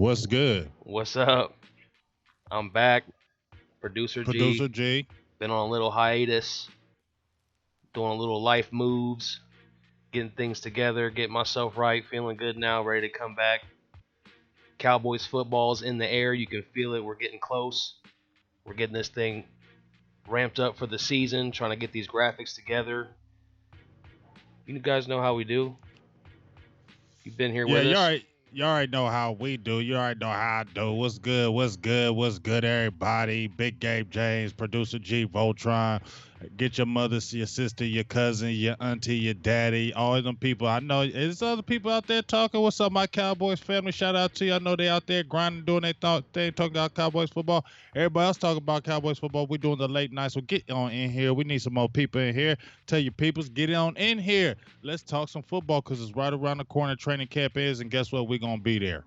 What's good? What's up? I'm back, Producer G. Producer G. Been on a little hiatus, doing a little life moves, getting things together, getting myself right, feeling good now, ready to come back. Cowboys football's in the air. You can feel it. We're getting close. We're getting this thing ramped up for the season, trying to get these graphics together. You guys know how we do. You've been here with us. You already know how we do. You already know how I do. What's good? What's good? What's good, everybody? Big Game James, Producer G, Voltron. Get your mother, your sister, your cousin, your auntie, your daddy, all them people. I know there's other people out there talking. What's up, my Cowboys family? Shout out to you. I know they out there grinding, doing their thing, talking about Cowboys football. Everybody else talking about Cowboys football. We're doing the late night, so get on in here. We need some more people in here. Tell your peoples, get on in here. Let's talk some football because it's right around the corner. Training camp is, and guess what? We're going to be there.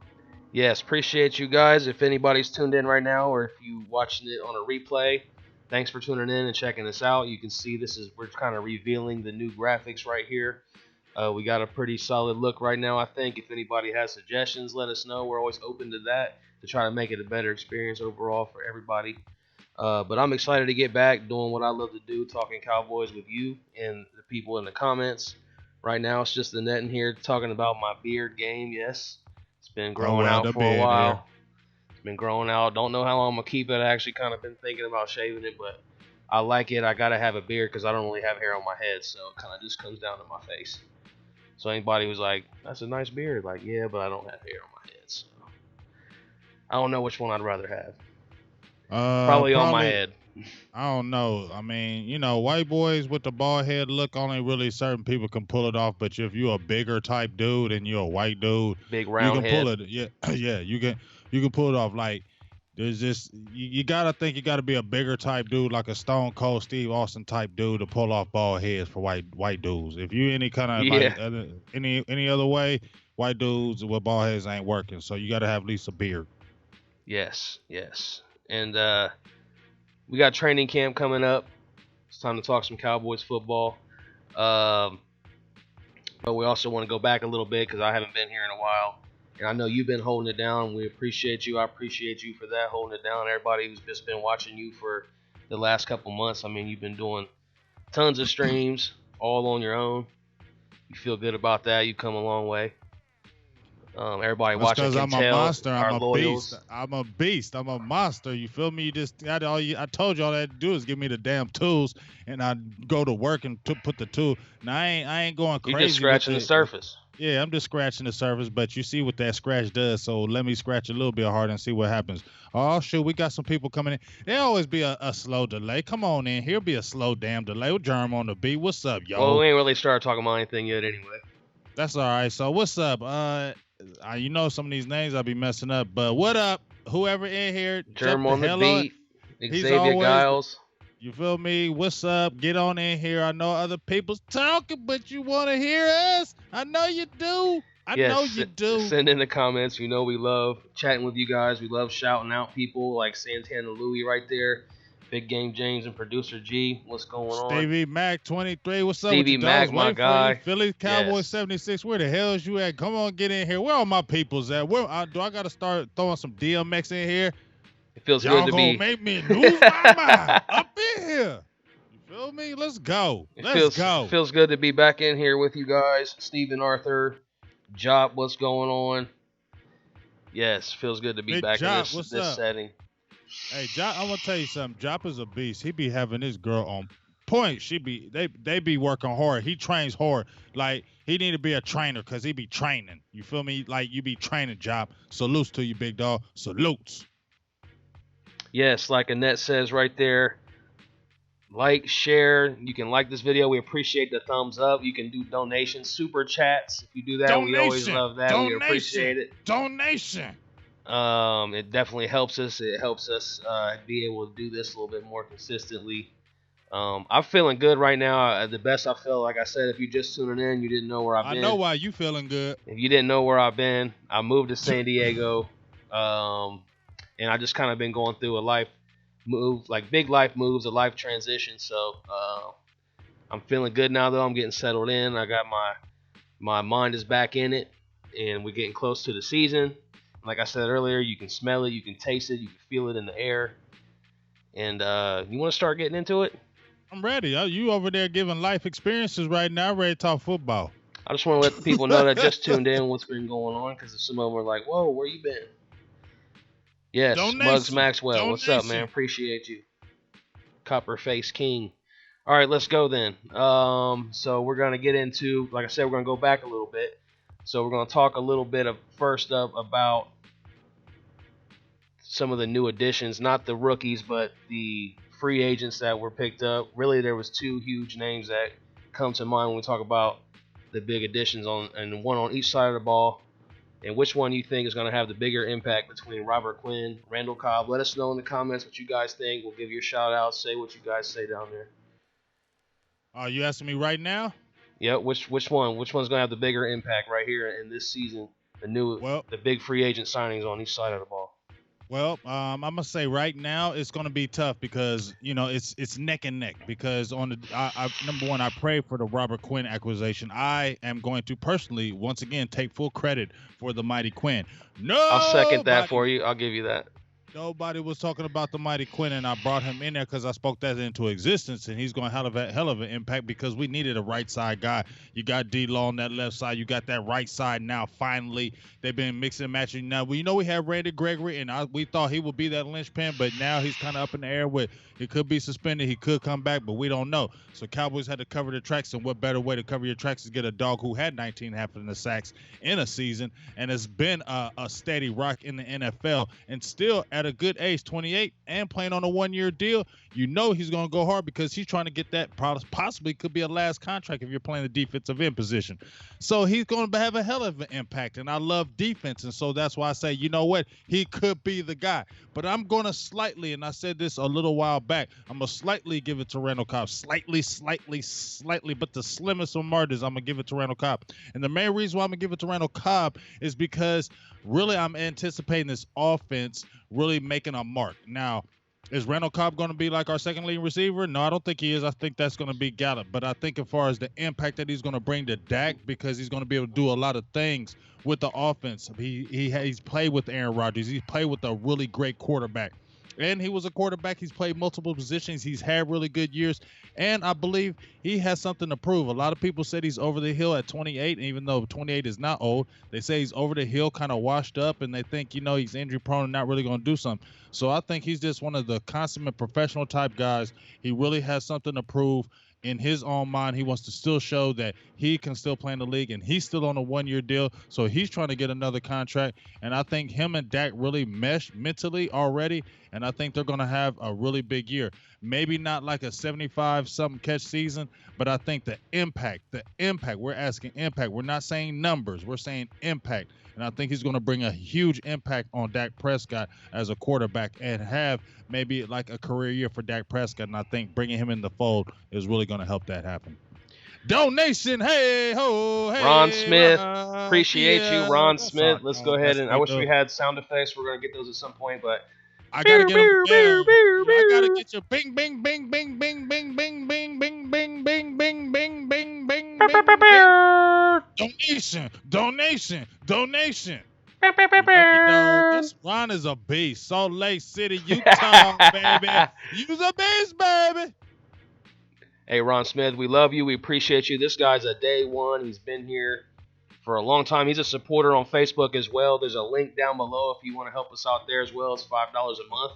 Yes, appreciate you guys. If anybody's tuned in right now or if you watching it on a replay, thanks for tuning in and checking us out. You can see we're kind of revealing the new graphics right here. We got a pretty solid look right now, I think. If anybody has suggestions, let us know. We're always open to that to try to make it a better experience overall for everybody. But I'm excited to get back doing what I love to do, talking Cowboys with you and the people in the comments. Right now, it's just the net in here talking about my beard game. Yes, it's been growing out for a while. Been growing out. Don't know how long I'm gonna keep it. I actually kind of been thinking about shaving it, but I like it. I gotta have a beard because I don't really have hair on my head, so it kind of just comes down to my face. So anybody was like, "That's a nice beard," like, yeah, but I don't have hair on my head, so I don't know which one I'd rather have. Probably on my head. I don't know. I mean, white boys with the bald head look, only really certain people can pull it off. But if you're a bigger type dude and you're a white dude, big round you can head. pull it. Yeah, you can pull it off. Like there's just you gotta think you gotta be a bigger type dude, like a Stone Cold Steve Austin type dude, to pull off bald heads for white dudes. If you any kind of like any other way, white dudes with bald heads ain't working. So you gotta have at least a beard. Yes, and we got training camp coming up. It's time to talk some Cowboys football. But we also want to go back a little bit because I haven't been here in a while. And I know you've been holding it down. We appreciate you. I appreciate you for that, holding it down. Everybody who's just been watching you for the last couple months. I mean, you've been doing tons of streams all on your own. You feel good about that. You've come a long way. Everybody That's watching can I'm tell a monster. I'm a loyals. beast. I'm a beast. I'm a monster. You feel me? You just got I told you all I had to do is give me the damn tools, and I go to work and put the tool. Now I ain't going crazy. You're just scratching the surface. Yeah, I'm just scratching the surface, but you see what that scratch does. So let me scratch a little bit harder and see what happens. Oh shoot, we got some people coming in. There'll always be a slow delay. Come on in. Here'll be a slow damn delay. With Germ on the beat. What's up, yo? Well, we ain't really started talking about anything yet, anyway. That's all right. So what's up? You know some of these names I'll be messing up, but what up? Whoever in here, Germ on the beat. Xavier Giles. You feel me? What's up? Get on in here. I know other people's talking, but you want to hear us? I know you do. I know you do. Send in the comments. You know we love chatting with you guys. We love shouting out people like Santana Louie right there. Big Game James and Producer G. What's going on? Stevie Mac 23. What's up? Stevie Mac, my guy. Philly Cowboys 76. Where the hell is you at? Come on, get in here. Where all my peoples at? Do I got to start throwing some DMX in here? It feels Y'all good to gonna make me lose my mind up in here. You feel me? Let's go. Let's go. Feels good to be back in here with you guys. Stephen Arthur, Jop, what's going on? Yes, feels good to be back in this setting. Hey, Jop, I want to tell you something. Jop is a beast. He be having this girl on point. They be working hard. He trains hard. Like he need to be a trainer because he be training. You feel me? Like you be training, Jop. Salutes to you, big dog. Salutes. Yes, like Annette says right there. Like, share. You can like this video. We appreciate the thumbs up. You can do donations, super chats. If you do that, we always love that. We appreciate it. Donation. It definitely helps us. It helps us be able to do this a little bit more consistently. I'm feeling good right now. The best I feel, like I said, if you just tuning in, you didn't know where I've been. I know why you feeling good. If you didn't know where I've been, I moved to San Diego. And I just kind of been going through a life move, like big life moves, a life transition. So I'm feeling good now, though. I'm getting settled in. I got my mind is back in it, and we're getting close to the season. Like I said earlier, you can smell it, you can taste it, you can feel it in the air. And you want to start getting into it? I'm ready. You over there giving life experiences right now. Ready to talk football. I just want to let the people know that just tuned in what's been going on, because some of them are like, whoa, where you been? Yes, Muggs Maxwell. What's up, man? Appreciate you. Copperface King. All right, let's go then. So we're going to get into, like I said, we're going to go back a little bit. So we're going to talk a little bit of first up about some of the new additions, not the rookies, but the free agents that were picked up. Really, there was two huge names that come to mind when we talk about the big additions and one on each side of the ball. And which one you think is going to have the bigger impact between Robert Quinn, Randall Cobb? Let us know in the comments what you guys think. We'll give you a shout out. Say what you guys say down there. Are you asking me right now? Yeah, which one? Which one's going to have the bigger impact right here in this season? The big free agent signings on each side of the ball. Well, I'm gonna say right now it's gonna be tough because it's neck and neck. Because on the number one, I pray for the Robert Quinn acquisition. I am going to personally once again take full credit for the mighty Quinn. No, I'll second that for you. I'll give you that. Nobody was talking about the mighty Quinn, and I brought him in there because I spoke that into existence, and he's going to have a hell of an impact because we needed a right side guy. You got D-Law on that left side. You got that right side now. Finally, they've been mixing and matching. Now, we had Randy Gregory, and we thought he would be that linchpin, but now he's kind of up in the air with he could be suspended. He could come back, but we don't know. So Cowboys had to cover the tracks, and what better way to cover your tracks is get a dog who had 19 half of the sacks in a season and has been a steady rock in the NFL and still at a good age, 28, and playing on a one-year deal. You know he's going to go hard because he's trying to get that possibly could be a last contract if you're playing the defensive end position. So he's going to have a hell of an impact, and I love defense, and so that's why I say, you know what, he could be the guy. But I'm going to slightly, and I said this a little while back, I'm going to slightly give it to Randall Cobb. Slightly, but the slimmest of margins, I'm going to give it to Randall Cobb. And the main reason why I'm going to give it to Randall Cobb is because really I'm anticipating this offense really making a mark. Now, is Randall Cobb going to be like our second leading receiver? No, I don't think he is. I think that's going to be Gallup. But I think as far as the impact that he's going to bring to Dak, because he's going to be able to do a lot of things with the offense. He's played with Aaron Rodgers. He's played with a really great quarterback. And he was a quarterback. He's played multiple positions. He's had really good years. And I believe he has something to prove. A lot of people said he's over the hill at 28, and even though 28 is not old, they say he's over the hill, kind of washed up, and they think, he's injury prone and not really going to do something. So I think he's just one of the consummate professional type guys. He really has something to prove. In his own mind, he wants to still show that he can still play in the league, and he's still on a one-year deal, so he's trying to get another contract. And I think him and Dak really mesh mentally already, and I think they're going to have a really big year. Maybe not like a 75-something catch season, but I think the impact, we're asking impact. We're not saying numbers. We're saying impact. And I think he's going to bring a huge impact on Dak Prescott as a quarterback and have maybe like a career year for Dak Prescott. And I think bringing him in the fold is really going to help that happen. Donation, hey, ho, hey. Ron Smith, appreciate you, Ron Smith. Let's go ahead and I wish we had sound effects. We're going to get those at some point, but I gotta get them. I gotta get your bing, bing, bing, bing, bing, bing, bing, bing, bing, bing, bing, bing, bing, bing, bing, donation. This Ron is a beast. Salt Lake City, Utah, baby. You's a beast, baby. Hey, Ron Smith, we love you. We appreciate you. This guy's a day one. He's been here for a long time. He's a supporter on Facebook as well. There's a link down below if you want to help us out there as well. It's $5 a month.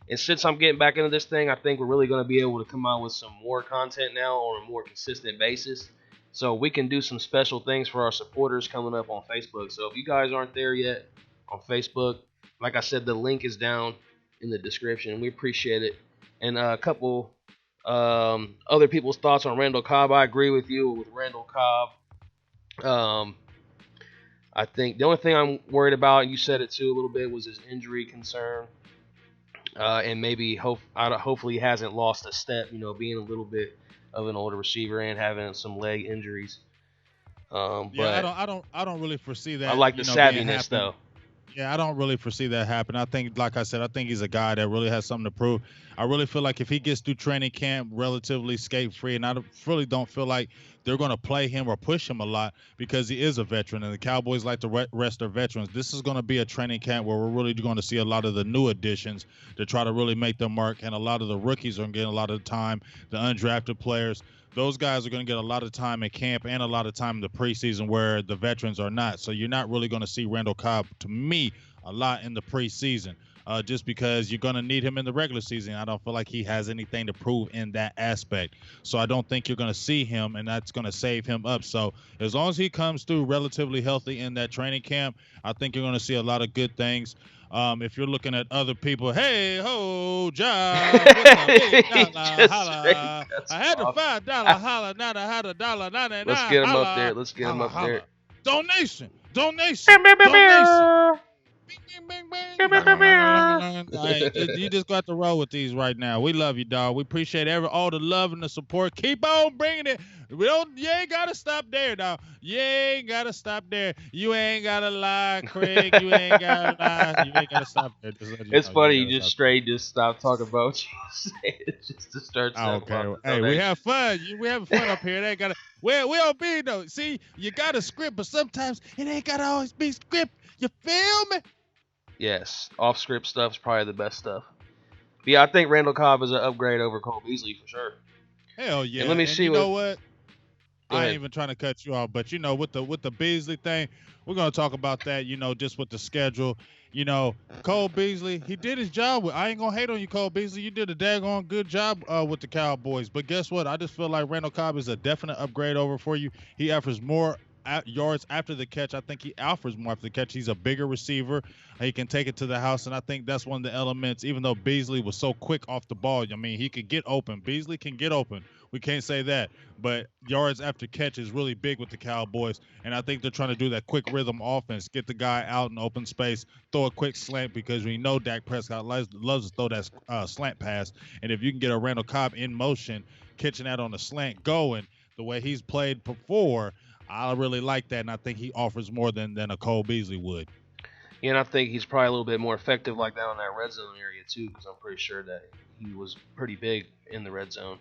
And since I'm getting back into this thing, I think we're really going to be able to come out with some more content now on a more consistent basis. So we can do some special things for our supporters coming up on Facebook. So if you guys aren't there yet on Facebook, like I said, the link is down in the description. We appreciate it. And a couple other people's thoughts on Randall Cobb. I agree with you with Randall Cobb. I think the only thing I'm worried about, and you said it too a little bit, was his injury concern. And maybe hopefully he hasn't lost a step, being a little bit of an older receiver and having some leg injuries. But I don't really foresee that. I like the savviness though. Yeah, I don't really foresee that happen. I think, like I said, he's a guy that really has something to prove. I really feel like if he gets through training camp relatively skate-free, and I really don't feel like they're going to play him or push him a lot because he is a veteran, and the Cowboys like to rest their veterans. This is going to be a training camp where we're really going to see a lot of the new additions to try to really make their mark, and a lot of the rookies are getting a lot of the time, the undrafted players. Those guys are going to get a lot of time in camp and a lot of time in the preseason where the veterans are not. So you're not really going to see Randall Cobb, to me, a lot in the preseason. Just because you're going to need him in the regular season. I don't feel like he has anything to prove in that aspect. So I don't think you're going to see him, and that's going to save him up. So as long as he comes through relatively healthy in that training camp, I think you're going to see a lot of good things. If you're looking at other people, hey ho, John, what's up? Big dollar, holla. I had the $5 holla, now I had $1.99. Let's get him up there. Holla, Let's get him holla, up there. holla. Donation. Bing, bing, bing, bing. You just got to roll with these right now. We love you, dog. We appreciate all the love and the support. Keep on bringing it. You ain't gotta stop there, dog. You ain't gotta stop there. You ain't gotta lie, Craig. You ain't gotta lie. You ain't gotta stop there. It's funny. You just stop talking about what you said just to start. Okay. Hey, we have fun. We having fun up here. They gotta. We don't be though. See, you got a script, but sometimes it ain't gotta always be script. You feel me? Yes, off-script stuff's probably the best stuff. But yeah, I think Randall Cobb is an upgrade over Cole Beasley for sure. Hell yeah! And let me see. You know what? I ain't even trying to cut you off, but with the Beasley thing, we're gonna talk about that. Just with the schedule. Cole Beasley, he did his job. I ain't gonna hate on you, Cole Beasley. You did a daggone good job with the Cowboys. But guess what? I just feel like Randall Cobb is a definite upgrade over for you. He offers more yards after the catch. I think he offers more after the catch. He's a bigger receiver. He can take it to the house, and I think that's one of the elements. Even though Beasley was so quick off the ball, I mean, he could get open. Beasley can get open. We can't say that. But yards after catch is really big with the Cowboys, and I think they're trying to do that quick rhythm offense, get the guy out in open space, throw a quick slant, because we know Dak Prescott loves to throw that slant pass, and if you can get a Randall Cobb in motion, catching that on the slant going the way he's played before, I really like that, and I think he offers more than a Cole Beasley would. Yeah, and I think he's probably a little bit more effective like that on that red zone area too, because I'm pretty sure that he was pretty big in the red zone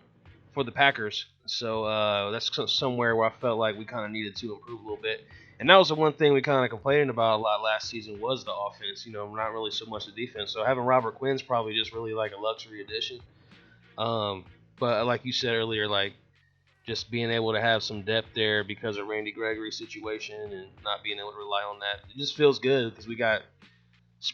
for the Packers. So that's somewhere where I felt like we kind of needed to improve a little bit. And that was the one thing we kind of complained about a lot last season was the offense. Not really so much the defense. So having Robert Quinn's probably just really like a luxury addition. But like you said earlier, like just being able to have some depth there because of Randy Gregory's situation and not being able to rely on that, it just feels good because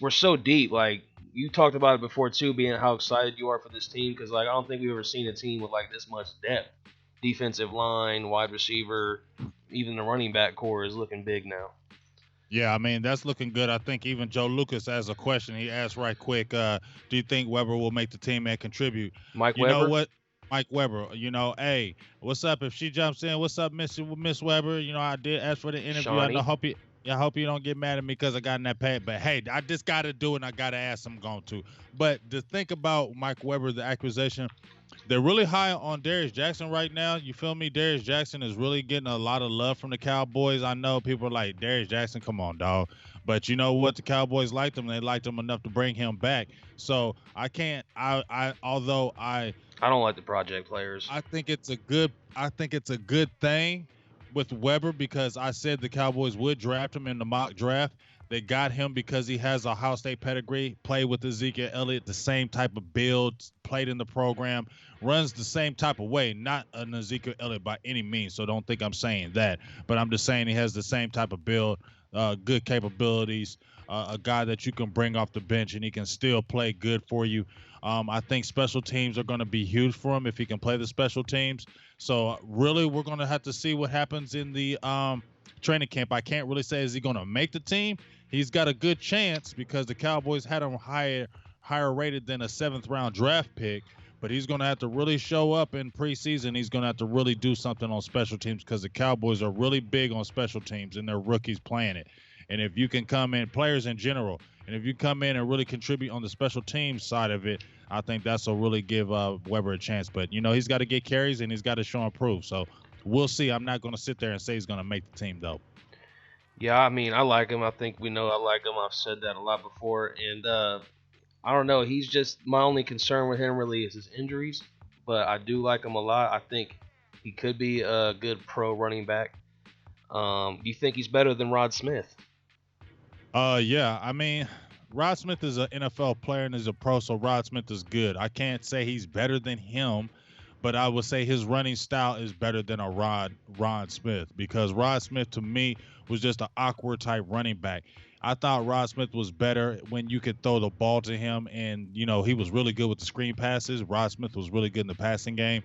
we're so deep. Like you talked about it before too, being how excited you are for this team, because like I don't think we've ever seen a team with like this much depth. Defensive line, wide receiver, even the running back core is looking big now. Yeah, I mean, that's looking good. I think even Joe Lucas has a question. He asked right quick, do you think Weber will make the team and contribute? Mike You Weber? know what? Mike Weber, hey, what's up? If she jumps in, what's up, Miss Weber? I did ask for the interview. Shawnee. I hope you don't get mad at me because I got in that pad. But hey, I just got to do it, and I got to ask. I'm going to. But to think about Mike Weber, the acquisition, they're really high on Darius Jackson right now. You feel me? Darius Jackson is really getting a lot of love from the Cowboys. I know people are like, Darius Jackson, come on, dog. But you know what? The Cowboys liked him. They liked him enough to bring him back. So I can't. Although I don't like the project players. I think it's a good thing with Weber, because I said the Cowboys would draft him in the mock draft. They got him because he has a Ohio State pedigree, played with Ezekiel Elliott, the same type of build, played in the program, runs the same type of way, not an Ezekiel Elliott by any means, so don't think I'm saying that. But I'm just saying he has the same type of build, good capabilities, a guy that you can bring off the bench and he can still play good for you. I think special teams are going to be huge for him if he can play the special teams. So really we're going to have to see what happens in the training camp. I can't really say is he going to make the team. He's got a good chance because the Cowboys had him higher rated than a 7th round draft pick, but he's going to have to really show up in preseason. He's going to have to really do something on special teams because the Cowboys are really big on special teams and their rookies playing it. And if you can come in, players in general, and if you come in and really contribute on the special teams side of it, I think that's will really give Weber a chance. But, he's got to get carries and he's got to show and prove. So we'll see. I'm not going to sit there and say he's going to make the team, though. Yeah, I mean, I like him. I think we know I like him. I've said that a lot before. And I don't know. He's just my only concern with him really is his injuries. But I do like him a lot. I think He could be a good pro running back. Do you think he's better than Rod Smith? Yeah. I mean, Rod Smith is an NFL player and is a pro, so Rod Smith is good. I can't say he's better than him, but I would say his running style is better than a Rod Smith, because Rod Smith to me was just an awkward type running back. I thought Rod Smith was better when you could throw the ball to him, and he was really good with the screen passes. Rod Smith was really good in the passing game,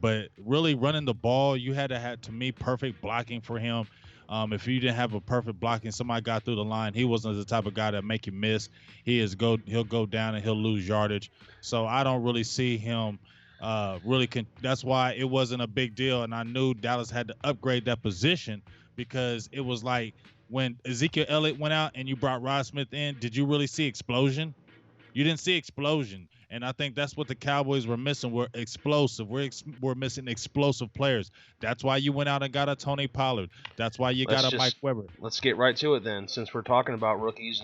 but really running the ball, you had to have, to me, perfect blocking for him. If you didn't have a perfect blocking, somebody got through the line, he wasn't the type of guy that make you miss. He'll go down and he'll lose yardage. So I don't really see him that's why it wasn't a big deal, and I knew Dallas had to upgrade that position, because it was like when Ezekiel Elliott went out and you brought Rod Smith in, did you really see explosion? You didn't see explosion, and I think that's what the Cowboys were missing. We're explosive. We're missing explosive players. That's why you went out and got a Tony Pollard. That's why you got a Mike Weber. Let's get right to it then, since we're talking about rookies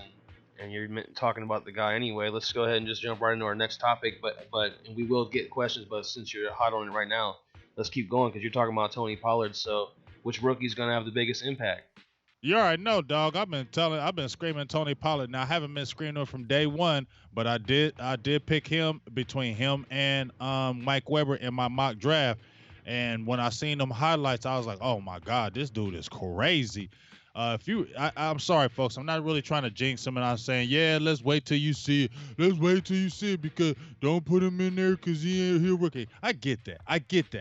and you're talking about the guy anyway. Let's go ahead and just jump right into our next topic. But and we will get questions. But since you're hot on it right now, let's keep going, because you're talking about Tony Pollard. So which rookie's gonna have the biggest impact? You already know, dog. I've been screaming Tony Pollard. Now I haven't been screaming him from day one, but I did pick him between him and Mike Weber in my mock draft. And when I seen them highlights, I was like, oh my God, this dude is crazy. I'm sorry, folks. I'm not really trying to jinx him, and I'm saying, yeah, let's wait till you see it. Let's wait till you see it, because don't put him in there because he a rookie. I get that. I get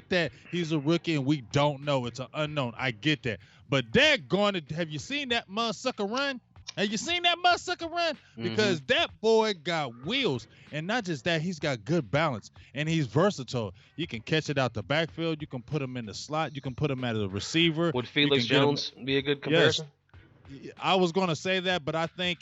that he's a rookie and we don't know. It's an unknown. I get that. But daggone, have you seen that motherfucker run? Have you seen that motherfucker run? Because that boy got wheels. And not just that, he's got good balance. And he's versatile. You can catch it out the backfield. You can put him in the slot. You can put him as a receiver. Would Felix Jones be a good comparison? Yes. I was going to say that, but I think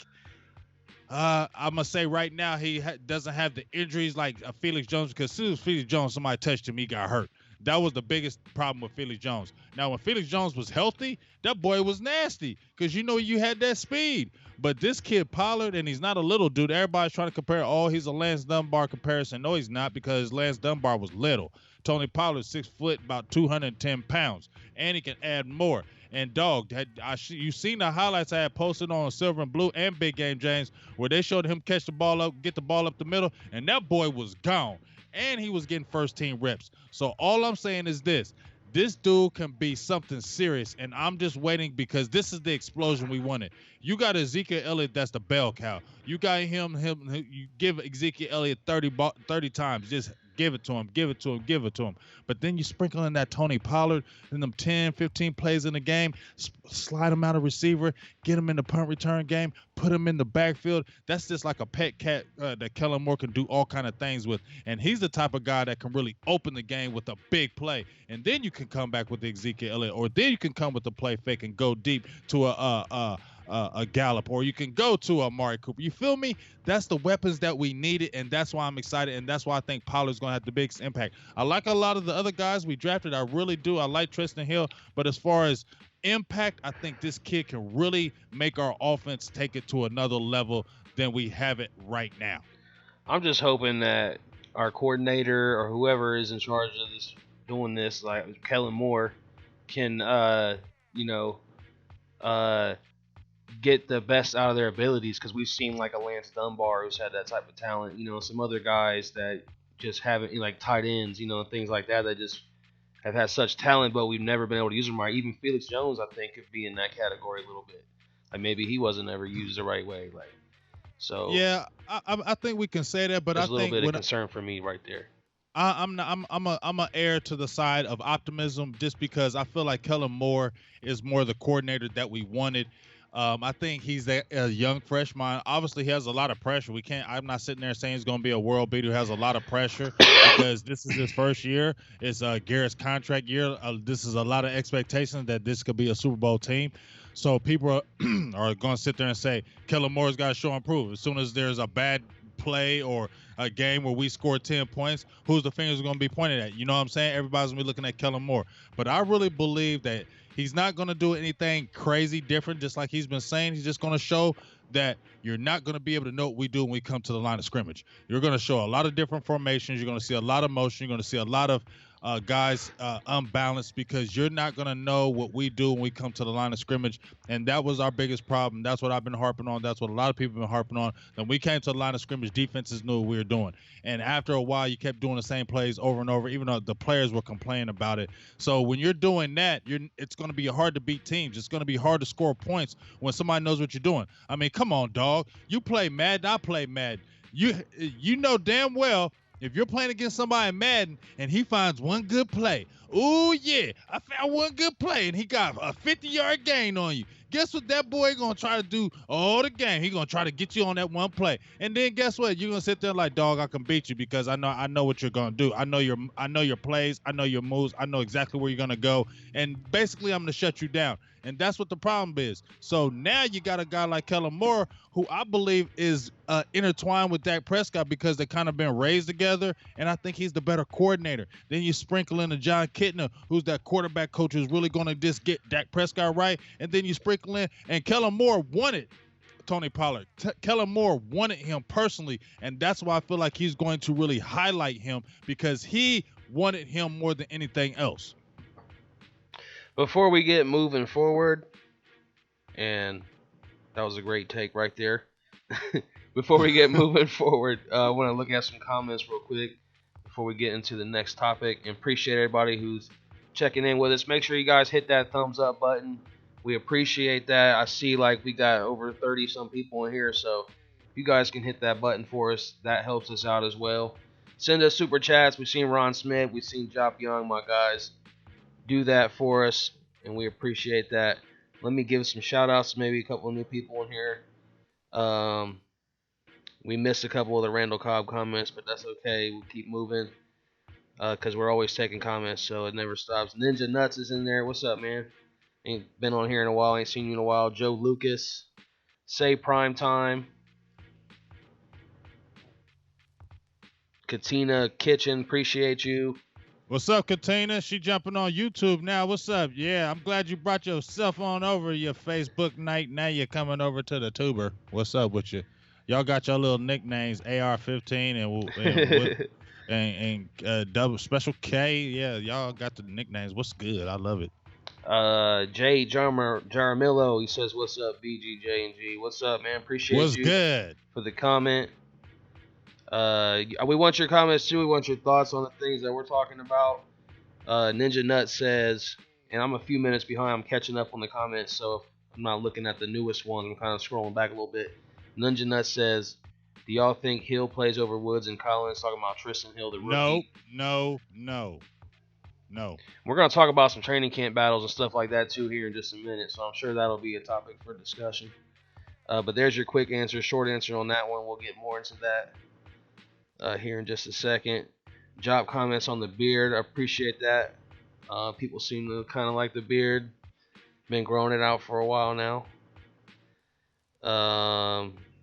I'm going to say right now he doesn't have the injuries like Felix Jones, because as soon as Felix Jones, somebody touched him, he got hurt. That was the biggest problem with Felix Jones. Now, when Felix Jones was healthy, that boy was nasty, because you had that speed. But this kid Pollard, and he's not a little dude. Everybody's trying to compare, he's a Lance Dunbar comparison. No, he's not, because Lance Dunbar was little. Tony Pollard, 6 foot, about 210 pounds, and he can add more. And dog, you seen the highlights I had posted on Silver and Blue and Big Game James, where they showed him catch the ball up, get the ball up the middle, and that boy was gone. And he was getting first-team reps. So all I'm saying is this dude can be something serious, and I'm just waiting, because this is the explosion we wanted. You got Ezekiel Elliott, that's the bell cow. You got him. You give Ezekiel Elliott 30 times. Just give it to him. But then you sprinkle in that Tony Pollard and them 10, 15 plays in the game, slide him out of receiver, get him in the punt return game, put him in the backfield. That's just like a pet cat that Kellen Moore can do all kind of things with. And he's the type of guy that can really open the game with a big play. And then you can come back with the Ezekiel Elliott, or then you can come with the play fake and go deep to a Gallup, or you can go to a Amari Cooper. You feel me? That's the weapons that we needed, and that's why I'm excited, and that's why I think Pollard's going to have the biggest impact. I like a lot of the other guys we drafted. I really do. I like Tristan Hill, but as far as impact, I think this kid can really make our offense take it to another level than we have it right now. I'm just hoping that our coordinator or whoever is in charge of this, doing this, like Kellen Moore, can get the best out of their abilities, because we've seen like a Lance Dunbar who's had that type of talent, some other guys that just haven't, like tight ends, things like that just have had such talent, but we've never been able to use them right. Even Felix Jones, I think, could be in that category a little bit. Like maybe he wasn't ever used the right way. Like, so yeah, I think we can say that, but there's I a think little bit of concern for me right there. I'm a heir to the side of optimism, just because I feel like Kellen Moore is more the coordinator that we wanted. I think he's a young freshman. Obviously, he has a lot of pressure. I'm not sitting there saying he's going to be a world beater who has a lot of pressure, because this is his first year. It's Garrett's contract year. This is a lot of expectations that this could be a Super Bowl team. So people are going to sit there and say, Kellen Moore's got to show and prove. As soon as there's a bad play or a game where we score 10 points, who's the fingers going to be pointed at? You know what I'm saying? Everybody's going to be looking at Kellen Moore. But I really believe that he's not going to do anything crazy different, just like he's been saying. He's just going to show that you're not going to be able to know what we do when we come to the line of scrimmage. You're going to show a lot of different formations. You're going to see a lot of motion. You're going to see a lot of guys unbalanced, because you're not going to know what we do when we come to the line of scrimmage. And that was our biggest problem. That's what I've been harping on. That's what a lot of people have been harping on. When we came to the line of scrimmage, defenses knew what we were doing. And after a while, you kept doing the same plays over and over, even though the players were complaining about it. So when you're doing that, it's going to be hard to beat teams. It's going to be hard to score points when somebody knows what you're doing. I mean, come on, dog. You play Madden, I play Madden. You know damn well, if you're playing against somebody in Madden and he finds one good play, ooh, yeah, I found one good play, and he got a 50-yard gain on you. Guess what that boy going to try to do all the game? He going to try to get you on that one play. And then guess what? You're going to sit there like, dog, I can beat you because I know what you're going to do. I know your plays. I know your moves. I know exactly where you're going to go. And basically, I'm going to shut you down. And that's what the problem is. So now you got a guy like Kellen Moore, who I believe is intertwined with Dak Prescott because they kind of been raised together, and I think he's the better coordinator. Then you sprinkle in a John Kitna, who's that quarterback coach who's really going to just get Dak Prescott right, and then you sprinkle in, and Kellen Moore wanted Tony Pollard. Kellen Moore wanted him personally, and that's why I feel like he's going to really highlight him because he wanted him more than anything else. Before we get moving forward, and that was a great take right there. Before we get moving forward, I want to look at some comments real quick before we get into the next topic. And appreciate everybody who's checking in with us. Make sure you guys hit that thumbs up button. We appreciate that. I see like we got over 30 some people in here, so if you guys can hit that button for us, that helps us out as well. Send us super chats. We've seen Ron Smith. We've seen Jop Young, my guys. Do that for us, and we appreciate that. Let me give some shout outs to maybe a couple of new people in here. We missed a couple of the Randall Cobb comments, but that's okay. We'll keep moving because we're always taking comments, so it never stops. Ninja Nuts is in there. What's up, man? Ain't been on here in a while. Ain't seen you in a while. Joe Lucas. Say Prime Time. Katina Kitchen, appreciate you. What's up, Katina? She jumping on YouTube now. What's up? Yeah, I'm glad you brought yourself on over your Facebook night. Now you're coming over to the tuber. What's up with you? Y'all got your little nicknames, AR-15 and double Special K. Yeah, y'all got the nicknames. What's good? I love it. Jay Jaramillo, he says, "What's up, BGJ and G? What's up, man? Appreciate What's you good for the comment." We want your comments too. We want your thoughts on the things that we're talking about. Ninja Nut says, and I'm a few minutes behind. I'm catching up on the comments, so if I'm not looking at the newest one, I'm kind of scrolling back a little bit. Ninja Nut says, "Do y'all think Hill plays over Woods and Collins?" Talking about Tristan Hill, the rookie. No. We're gonna talk about some training camp battles and stuff like that too here in just a minute, so I'm sure that'll be a topic for discussion. But there's your quick answer, short answer on that one. We'll get more into that here in just a second. Job comments on the beard. I appreciate that. People seem to kind of like the beard. Been growing it out for a while now.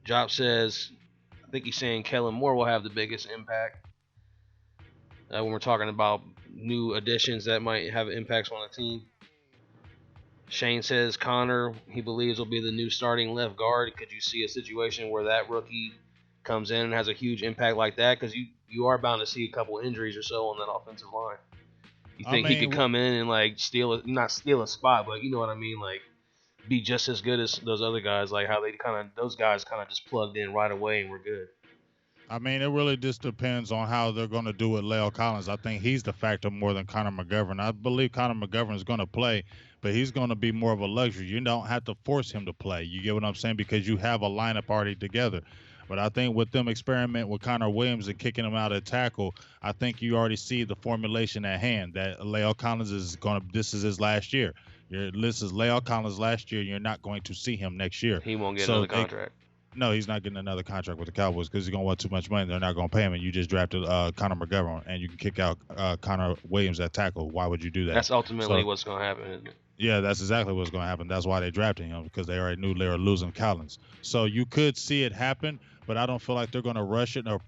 Job says, I think he's saying Kellen Moore will have the biggest impact when we're talking about new additions that might have impacts on the team. Shane says Connor, he believes, will be the new starting left guard. Could you see a situation where that rookie comes in and has a huge impact like that? Because you are bound to see a couple injuries or so on that offensive line. You think he could come in and like not steal a spot, but you know what I mean, like be just as good as those other guys, like how those guys kind of just plugged in right away and we're good. I mean, it really just depends on how they're going to do with La'el Collins. I think he's the factor more than Connor McGovern. I believe Connor McGovern is going to play, but he's going to be more of a luxury. You don't have to force him to play. You get what I'm saying? Because you have a lineup already together. But I think with them experiment with Connor Williams and kicking him out at tackle, I think you already see the formulation at hand that La'el Collins this is his last year. This is La'el Collins last year. You're not going to see him next year. He won't get another contract. No, he's not getting another contract with the Cowboys because he's going to want too much money. They're not going to pay him, and you just drafted Connor McGovern, and you can kick out Connor Williams at tackle. Why would you do that? That's ultimately what's going to happen, isn't it? Yeah, that's exactly what's going to happen. That's why they drafted him, because they already knew they were losing Collins. So you could see it happen, but I don't feel like they're going to rush it or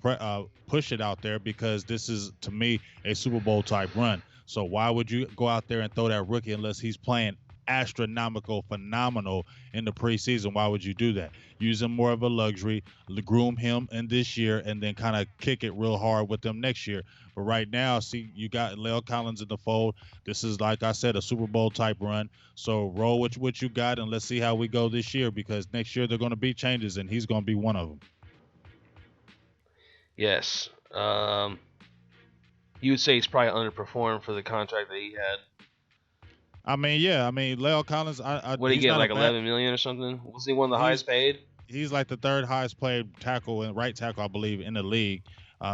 push it out there because this is, to me, a Super Bowl type run. So why would you go out there and throw that rookie unless he's playing astronomical, phenomenal in the preseason. Why would you do that? Use him more of a luxury, groom him in this year, and then kind of kick it real hard with them next year. But right now, see, you got Leo Collins in the fold. This is, like I said, a Super Bowl type run. So roll with what you got, and let's see how we go this year, because next year they're going to be changes, and he's going to be one of them. Yes. You would say he's probably underperformed for the contract that he had. I mean, yeah. I mean, Leo Collins. What did he get, like $11 million or something? Was he one of the highest paid? He's like the third highest paid tackle and right tackle, I believe, in the league.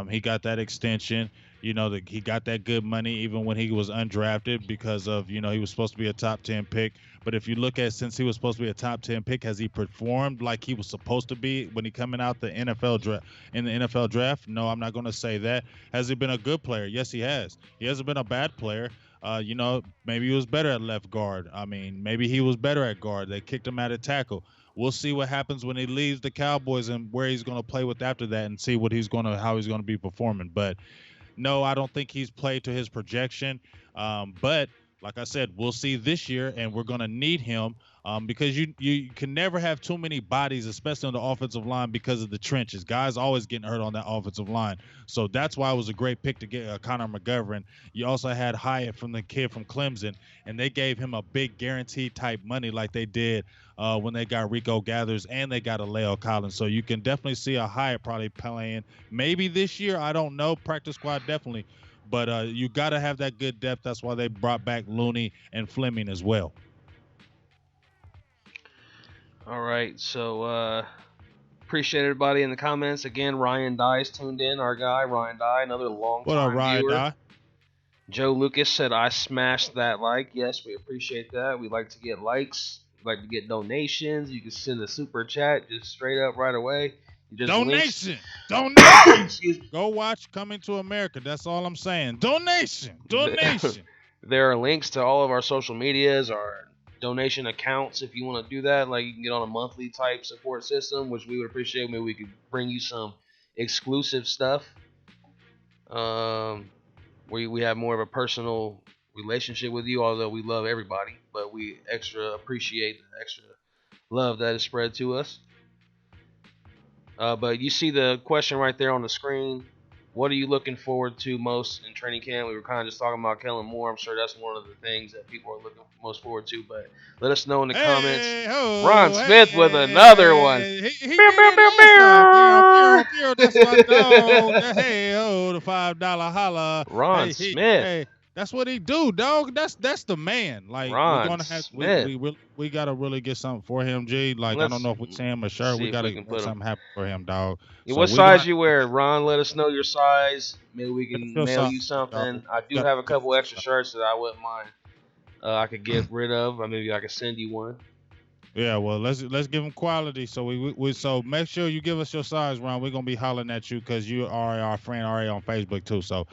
He got that extension. You know, he got that good money even when he was undrafted because of, you know, he was supposed to be a top 10 pick. But if you look at, since he was supposed to be a top 10 pick, has he performed like he was supposed to be when he coming out the NFL draft in the NFL draft? No, I'm not going to say that. Has he been a good player? Yes, he has. He hasn't been a bad player. You know, maybe he was better at left guard. I mean, maybe he was better at guard. They kicked him out at tackle. We'll see what happens when he leaves the Cowboys and where he's going to play with after that, and see what how he's going to be performing. But no, I don't think he's played to his projection. But like I said, we'll see this year, and we're going to need him because you can never have too many bodies, especially on the offensive line, because of the trenches. Guys always getting hurt on that offensive line. So that's why it was a great pick to get Connor McGovern. You also had Hyatt from the kid from Clemson, and they gave him a big guaranteed type money like they did when they got Rico Gathers and they got a Leo Collins. So you can definitely see a Hyatt probably playing maybe this year. I don't know. Practice squad definitely. But you got to have that good depth. That's why they brought back Looney and Fleming as well. All right. So appreciate everybody in the comments. Again, Ryan Dye's tuned in. Our guy, Ryan Dye, another long-time What up, Ryan viewer. Dye? Joe Lucas said, I smashed that like. Yes, we appreciate that. We like to get likes. We like to get donations. You can send a super chat just straight up right away. Donation. Excuse me. Go watch Coming to America. That's all I'm saying. Donation. There are links to all of our social medias, our donation accounts if you want to do that. Like, you can get on a monthly type support system, which we would appreciate. Maybe we could bring you some exclusive stuff. We have more of a personal relationship with you, although we love everybody, but we extra appreciate the extra love that is spread to us. But you see the question right there on the screen. What are you looking forward to most in training camp? We were kind of just talking about Kellen Moore. I'm sure that's one of the things that people are looking most forward to. But let us know in the comments. Ron Smith with another one. That's my dog. Hey, the $5 holla. Ron Smith. Hey, that's what he do, dog. That's the man. Like, Ron we're gonna have Smith. we gotta really get something for him, G. Like, I don't know if we send him a shirt. We gotta get something happen for him, dog. Yeah, so what size you wear, Ron? Let us know your size. Maybe we can mail you something. I do have a couple extra shirts that I wouldn't mind. I could get rid of. Maybe I could send you one. Yeah, well, let's give him quality. So we so make sure you give us your size, Ron. We're gonna be hollering at you because you are our friend already on Facebook too. So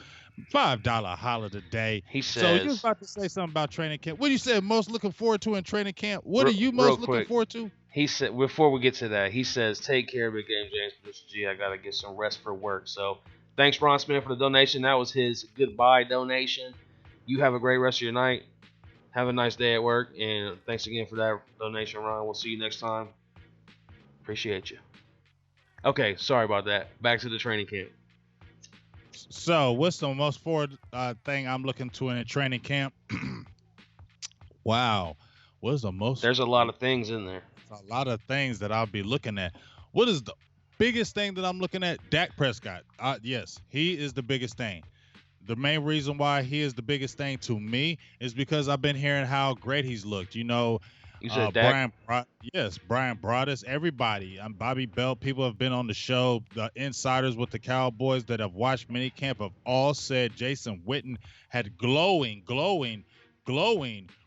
$5 holla today. He says. So you was about to say something about training camp. What do you say most looking forward to in training camp? What are you most looking forward to? He said, before we get to that, he says, take care, Big Game James, Producer G. I got to get some rest for work. So thanks, Ron Smith, for the donation. That was his goodbye donation. You have a great rest of your night. Have a nice day at work. And thanks again for that donation, Ron. We'll see you next time. Appreciate you. Okay, sorry about that. Back to the training camp. So what's the most forward thing I'm looking to in a training camp? Wow. What's the most? There's a lot of things in there. A lot of things that I'll be looking at. What is the biggest thing that I'm looking at? Dak Prescott. Yes, he is the biggest thing. The main reason why he is the biggest thing to me is because I've been hearing how great he's looked. You know, you said Dak? Brian Broaddus, everybody. Bobby Belt. People have been on the show. The insiders with the Cowboys that have watched minicamp have all said Jason Witten had glowing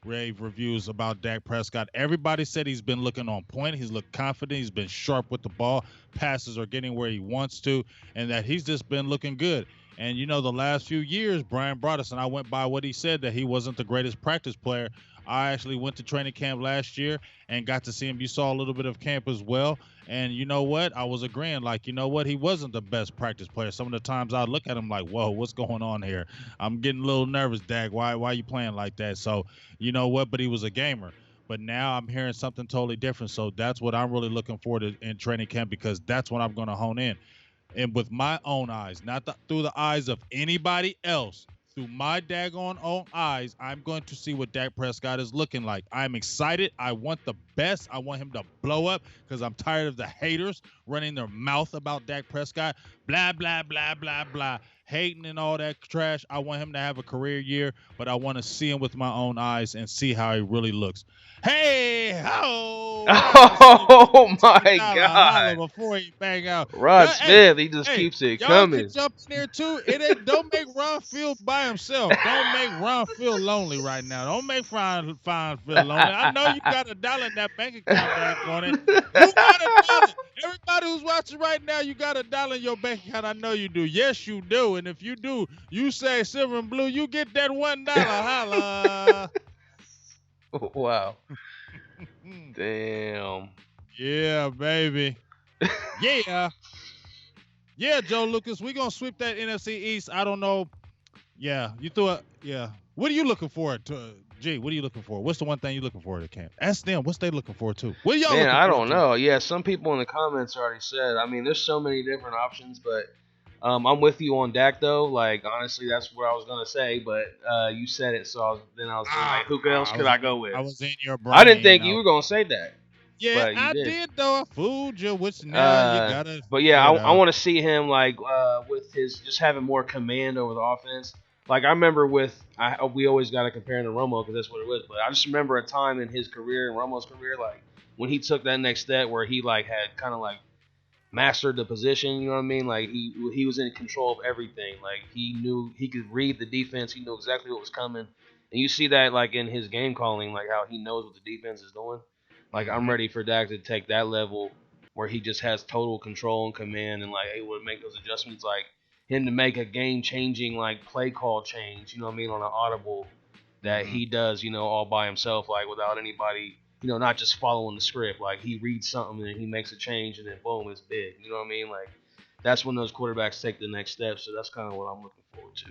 rave reviews about Dak Prescott. Everybody said he's been looking on point. He's looked confident. He's been sharp with the ball. Passes are getting where he wants to, and that he's just been looking good. And, you know, the last few years, Brian Broaddus, and I went by what he said, that he wasn't the greatest practice player. I actually went to training camp last year and got to see him. You saw a little bit of camp as well. And you know what? I was agreeing, like, you know what? He wasn't the best practice player. Some of the times I look at him like, whoa, what's going on here? I'm getting a little nervous, Dak. Why are you playing like that? So, you know what? But he was a gamer. But now I'm hearing something totally different. So that's what I'm really looking forward to in training camp, because that's when I'm going to hone in. And with my own eyes, not through the eyes of anybody else, through my daggone own eyes, I'm going to see what Dak Prescott is looking like. I'm excited. I want the best. I want him to blow up, because I'm tired of the haters running their mouth about Dak Prescott. Blah, blah, blah, blah, blah. Hating and all that trash. I want him to have a career year, but I want to see him with my own eyes and see how he really looks. Hey, ho! What up, Oh my holla God, before you bang out. Rod Hey, Smith, he just hey, keeps it y'all can coming. jump in there too. Don't make Ron feel by himself. Don't make Ron feel lonely right now. Don't make Ron feel lonely. I know you got $1 in that bank account, dang on it. You got $1. Everybody who's watching right now, you got $1 in your bank account. I know you do. Yes, you do. And if you do, you say Silver and Blue, you get that $1. Holla. Wow. Damn. Yeah, baby. Yeah. Yeah, Joe Lucas, we're going to sweep that NFC East. I don't know. Yeah, you threw it. Yeah. What are you looking for? G, what are you looking for? What's the one thing you're looking for at camp? Ask them. What's they looking for, too? What are y'all Man, looking I for? don't know. Yeah, some people in the comments already said. I mean, there's so many different options, but I'm with you on Dak though. Like honestly, that's what I was gonna say, but you said it, so I was like, who else could I go with? I was in your brain. I didn't think you were gonna say Dak. Yeah, but you I did. did though. I fooled you. Which now you gotta. But yeah, I want to see him like with his just having more command over the offense. Like I remember we always got to compare him to Romo because that's what it was. But I just remember a time in his career, in Romo's career, like when he took that next step where he like had kind of like mastered the position. You know what I mean? Like he was in control of everything. Like he knew he could read the defense. He knew exactly what was coming. And you see that like in his game calling, like how he knows what the defense is doing. Like I'm ready for Dak to take that level where he just has total control and command and like able to make those adjustments. Like him to make a game changing like play call change. You know what I mean? On an audible that he does. You know, all by himself, like without anybody. You know, not just following the script. Like he reads something and he makes a change and then boom, it's big. You know what I mean? Like that's when those quarterbacks take the next step. So that's kind of what I'm looking forward to.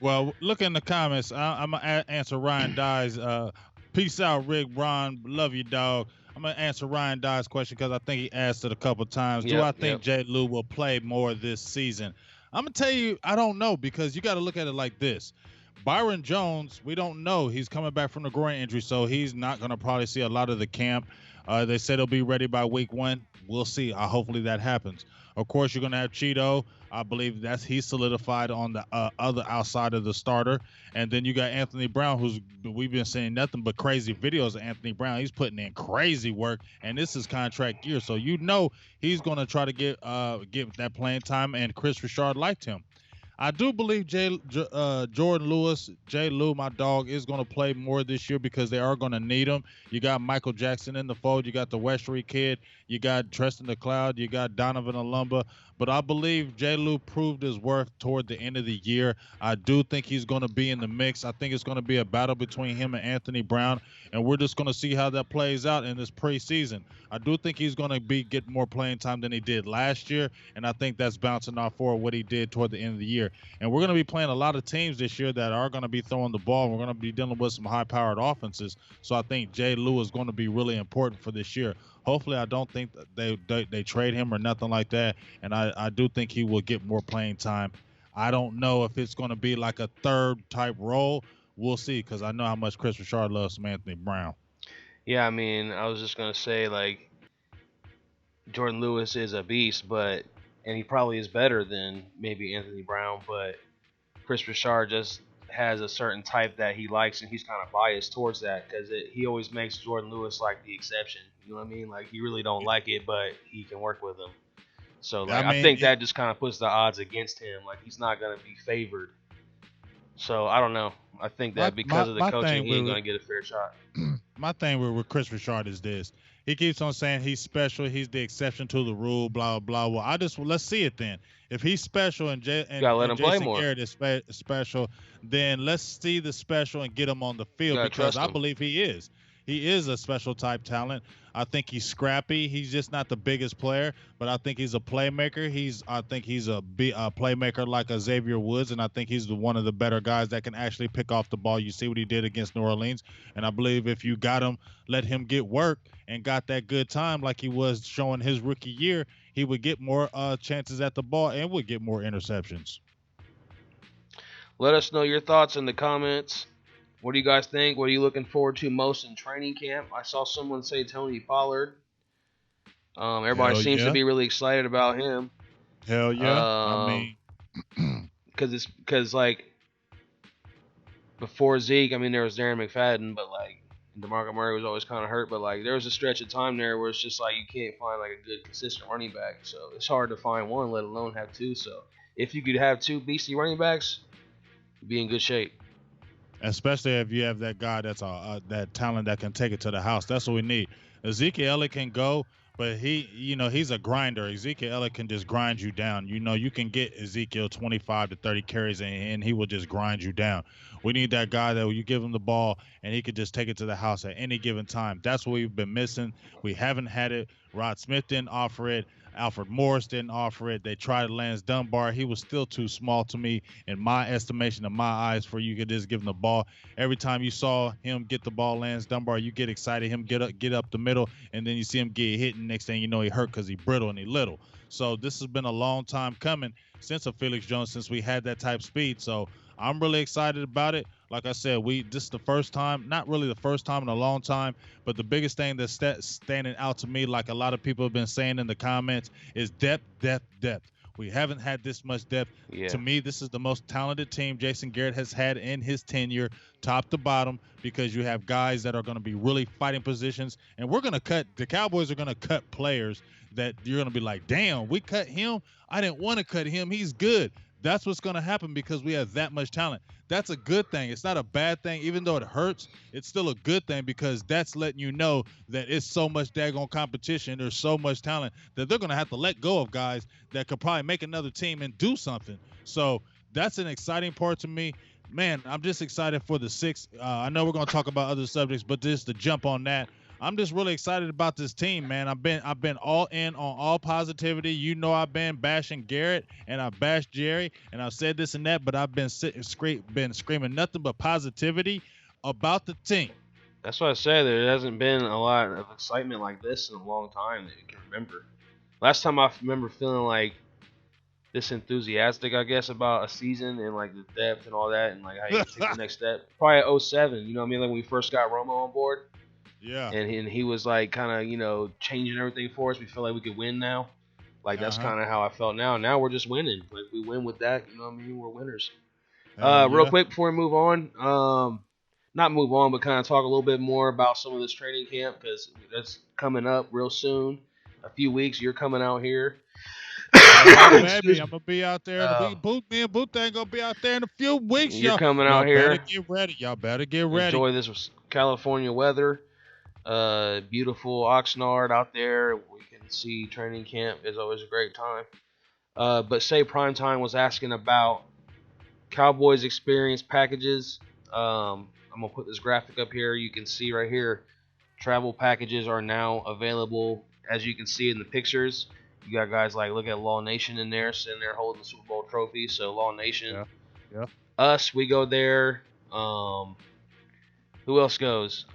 Well, look in the comments. I'm gonna answer Ryan Dye's. Peace out, Rick. Ron, love you, dog. I'm gonna answer Ryan Dye's question because I think he asked it a couple times. Do I think Jay Lou will play more this season? I'm gonna tell you, I don't know, because you got to look at it like this. Byron Jones, we don't know. He's coming back from the groin injury, so he's not going to probably see a lot of the camp. They said he'll be ready by week 1. We'll see. Hopefully that happens. Of course, you're going to have Cheeto. I believe he's solidified on the other outside of the starter. And then you got Anthony Brown, we've been seeing nothing but crazy videos of Anthony Brown. He's putting in crazy work, and this is contract year, so you know he's going to try to get that playing time. And Chris Richard liked him. I do believe Jordan Lewis, J. Lou, my dog, is going to play more this year because they are going to need him. You got Michael Jackson in the fold. You got the Westry kid. You got Tristan the Cloud. You got Donovan Alumba. But I believe J. Lou proved his worth toward the end of the year. I do think he's going to be in the mix. I think it's going to be a battle between him and Anthony Brown, and we're just going to see how that plays out in this preseason. I do think he's going to get more playing time than he did last year, and I think that's bouncing off for what he did toward the end of the year. And we're going to be playing a lot of teams this year that are going to be throwing the ball, and we're going to be dealing with some high-powered offenses. So I think J. Lou is going to be really important for this year. Hopefully, I don't think they trade him or nothing like that, and I do think he will get more playing time. I don't know if it's going to be like a third-type role. We'll see, because I know how much Chris Richard loves some Anthony Brown. Yeah, I mean, I was just going to say, like, Jordan Lewis is a beast, and he probably is better than maybe Anthony Brown, but Chris Richard just has a certain type that he likes, and he's kind of biased towards that because he always makes Jordan Lewis like the exception. You know what I mean? Like he really don't like it, but he can work with him. So like I think that just kind of puts the odds against him. Like he's not going to be favored. So I don't know. I think that because of the coaching, he ain't going to get a fair shot. My thing with Chris Richard is this. He keeps on saying he's special. He's the exception to the rule, blah, blah, blah. Well, let's see it then. If he's special and Jason Garrett is special, then let's see the special and get him on the field because I believe he is. he is a special type talent. I think he's scrappy. He's just not the biggest player, but I think he's a playmaker. I think he's a playmaker like a Xavier Woods, and I think he's one of the better guys that can actually pick off the ball. You see what he did against New Orleans, and I believe if you got him, let him get work and got that good time like he was showing his rookie year, he would get more chances at the ball and would get more interceptions. Let us know your thoughts in the comments. What do you guys think? What are you looking forward to most in training camp? I saw someone say Tony Pollard. Everybody seems to be really excited about him. Hell yeah! I mean, because like before Zeke, I mean there was Darren McFadden, but like DeMarco Murray was always kind of hurt. But like there was a stretch of time there where it's just like you can't find like a good consistent running back. So it's hard to find one, let alone have two. So if you could have two beastly running backs, you'd be in good shape. Especially if you have that guy that's that talent that can take it to the house. That's what we need. Ezekiel Elliott can go, but he's a grinder. Ezekiel Elliott can just grind you down. You can get Ezekiel 25 to 30 carries, and he will just grind you down. We need that guy that you give him the ball, and he could just take it to the house at any given time. That's what we've been missing. We haven't had it. Rod Smith didn't offer it. Alfred Morris didn't offer it. They tried Lance Dunbar. He was still too small to me, in my estimation, in my eyes, for you to just give him the ball. Every time you saw him get the ball, Lance Dunbar, you get excited. Him get up the middle, and then you see him get hit, and next thing you know, he hurt because he brittle and he little. So this has been a long time coming since a Felix Jones, since we had that type speed. So I'm really excited about it. Like I said, this is the first time, not really the first time in a long time, but the biggest thing that's standing out to me, like a lot of people have been saying in the comments, is depth, depth, depth. We haven't had this much depth. Yeah. To me, this is the most talented team Jason Garrett has had in his tenure, top to bottom, because you have guys that are going to be really fighting positions, and the Cowboys are going to cut players that you're going to be like, damn, we cut him? I didn't want to cut him. He's good. That's what's going to happen because we have that much talent. That's a good thing. It's not a bad thing. Even though it hurts, it's still a good thing because that's letting you know that it's so much daggone competition. There's so much talent that they're going to have to let go of guys that could probably make another team and do something. So that's an exciting part to me. Man, I'm just excited for the sixth. I know we're going to talk about other subjects, but just to jump on that, I'm just really excited about this team, man. I've been all in on all positivity. I've been bashing Garrett and I bashed Jerry and I've said this and that, but I've been screaming nothing but positivity about the team. That's what I said. There hasn't been a lot of excitement like this in a long time that you can remember. Last time I remember feeling like this enthusiastic, I guess, about a season and like the depth and all that and like how you take the next step. Probably 07, you know what I mean? Like when we first got Romo on board. Yeah. And he was like kind of, changing everything for us. We feel like we could win now. Like that's kind of how I felt now. Now we're just winning. Like we win with that, you know what I mean? We're winners. Real quick before we move on, not move on, but kind of talk a little bit more about some of this training camp because that's coming up real soon. A few weeks, you're coming out here. Baby, I'm gonna be out there. Me and Booth ain't gonna be out there in a few weeks. You're coming out here. Y'all better get ready. Enjoy this California weather. Beautiful Oxnard out there. We can see training camp is always a great time. But say Primetime was asking about Cowboys experience packages. I'm gonna put this graphic up here. You can see right here, travel packages are now available. As you can see in the pictures, you got guys like look at Law Nation in there, sitting there holding the Super Bowl trophy. So Law Nation, yeah. Us, we go there. Who else goes?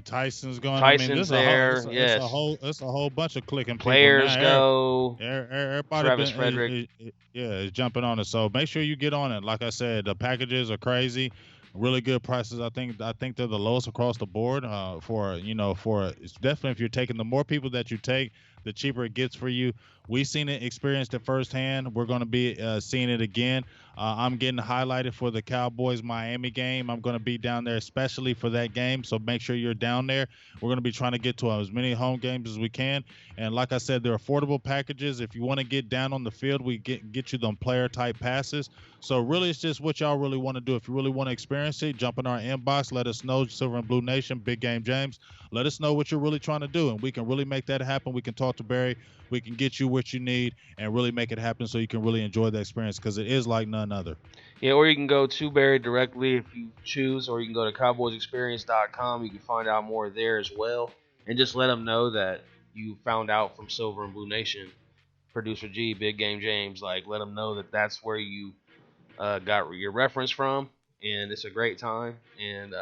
Tyson's going. Tyson's there. Yes. It's a whole bunch of clicking players go. Everybody Travis Frederick. Is jumping on it. So make sure you get on it. Like I said, the packages are crazy. Really good prices. I think they're the lowest across the board. It's definitely if you're taking the more people that you take, the cheaper it gets for you. We've seen it, experienced it firsthand. We're going to be seeing it again. I'm getting highlighted for the Cowboys-Miami game. I'm going to be down there especially for that game, so make sure you're down there. We're going to be trying to get to as many home games as we can. And like I said, they're affordable packages. If you want to get down on the field, we get you them player-type passes. So really, it's just what y'all really want to do. If you really want to experience it, jump in our inbox. Let us know, Silver and Blue Nation, Big Game James. Let us know what you're really trying to do, and we can really make that happen. We can talk to Barry. We can get you what you need and really make it happen so you can really enjoy the experience because it is like none other. Yeah, or you can go to Barry directly if you choose, or you can go to cowboysexperience.com. You can find out more there as well. And just let them know that you found out from Silver and Blue Nation, Producer G, Big Game James. Like, let them know that that's where you got your reference from. And it's a great time. And,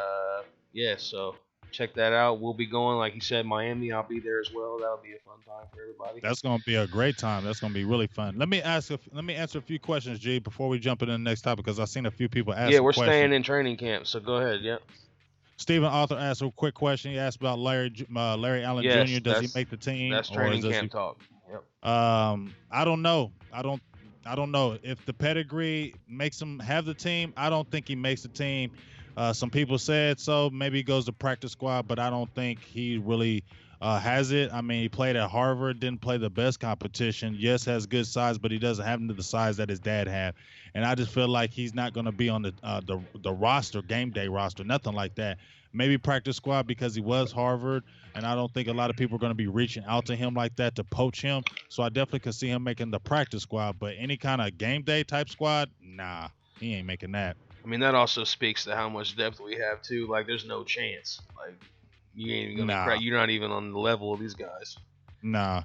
yeah, so check that out. We'll be going, like he said, Miami. I'll be there as well. That'll be a fun time for everybody. That's going to be a great time. That's going to be really fun. Let me answer a few questions, G, before we jump into the next topic because I've seen a few people ask. Yeah, we're staying in training camp, so go ahead. Yep. Stephen Arthur asked a quick question. He asked about Larry Allen Jr. Does he make the team? That's training camp talk. Yep. I don't know. I don't know if the pedigree makes him have the team. I don't think he makes the team. Some people said so. Maybe he goes to practice squad, but I don't think he really has it. I mean, he played at Harvard, didn't play the best competition. Yes, has good size, but he doesn't have the size that his dad had. And I just feel like he's not going to be on the roster, game day roster, nothing like that. Maybe practice squad because he was Harvard, and I don't think a lot of people are going to be reaching out to him like that to poach him. So I definitely could see him making the practice squad, but any kind of game day type squad, nah, he ain't making that. I mean, that also speaks to how much depth we have too. Like, there's no chance. Like, you ain't even gonna you're not even on the level of these guys. Nah.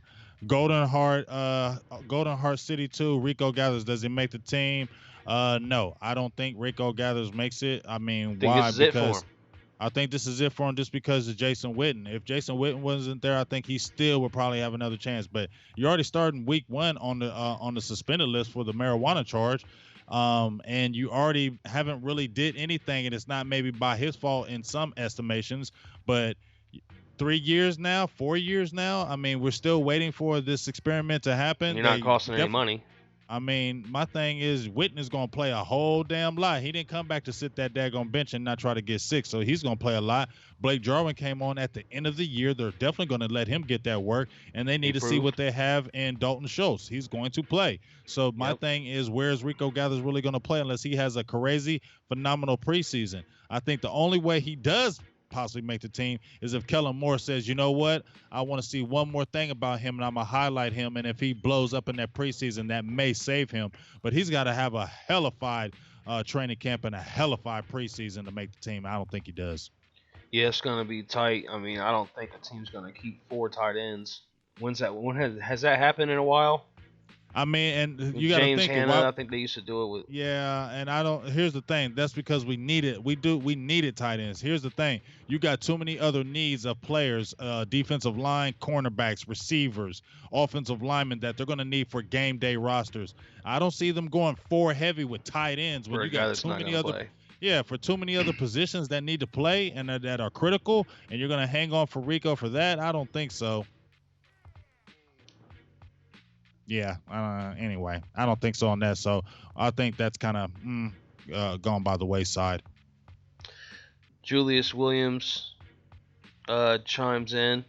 Golden Heart City 2, Rico Gathers, does he make the team? No, I don't think Rico Gathers makes it. I mean, why? Because I think this is it for him just because of Jason Witten. If Jason Witten wasn't there, I think he still would probably have another chance. But you're already starting week 1 on the suspended list for the marijuana charge. And you already haven't really did anything, and it's not maybe by his fault in some estimations, but 3 years now, 4 years now, I mean, we're still waiting for this experiment to happen. You're not costing any money. I mean, my thing is Witten is going to play a whole damn lot. He didn't come back to sit that daggone bench and not try to get sick, so he's going to play a lot. Blake Jarwin came on at the end of the year. They're definitely going to let him get that work, and they need to see what they have in Dalton Schultz. He's going to play. So my thing is, where is Rico Gathers really going to play unless he has a crazy, phenomenal preseason? I think the only way he does possibly make the team is if Kellen Moore says, you know what, I want to see one more thing about him and I'm going to highlight him, and if he blows up in that preseason, that may save him. But he's got to have a hellified training camp and a hellified preseason to make the team. I don't think he does. Yeah, it's going to be tight. I mean, I don't think a team's going to keep 4 tight ends. When has that happened in a while? I mean, and you got to think. Hanna, I think they used to do it with. Yeah, and I don't. Here's the thing. That's because we need it. We needed tight ends. Here's the thing. You got too many other needs of players, defensive line, cornerbacks, receivers, offensive linemen that they're going to need for game day rosters. I don't see them going 4 heavy with tight ends when you got too many other. Play. Yeah, for too many other positions that need to play and that are critical, and you're going to hang on for Rico for that. I don't think so. Yeah. Anyway, I don't think so on that. So I think that's kind of gone by the wayside. Julius Williams chimes in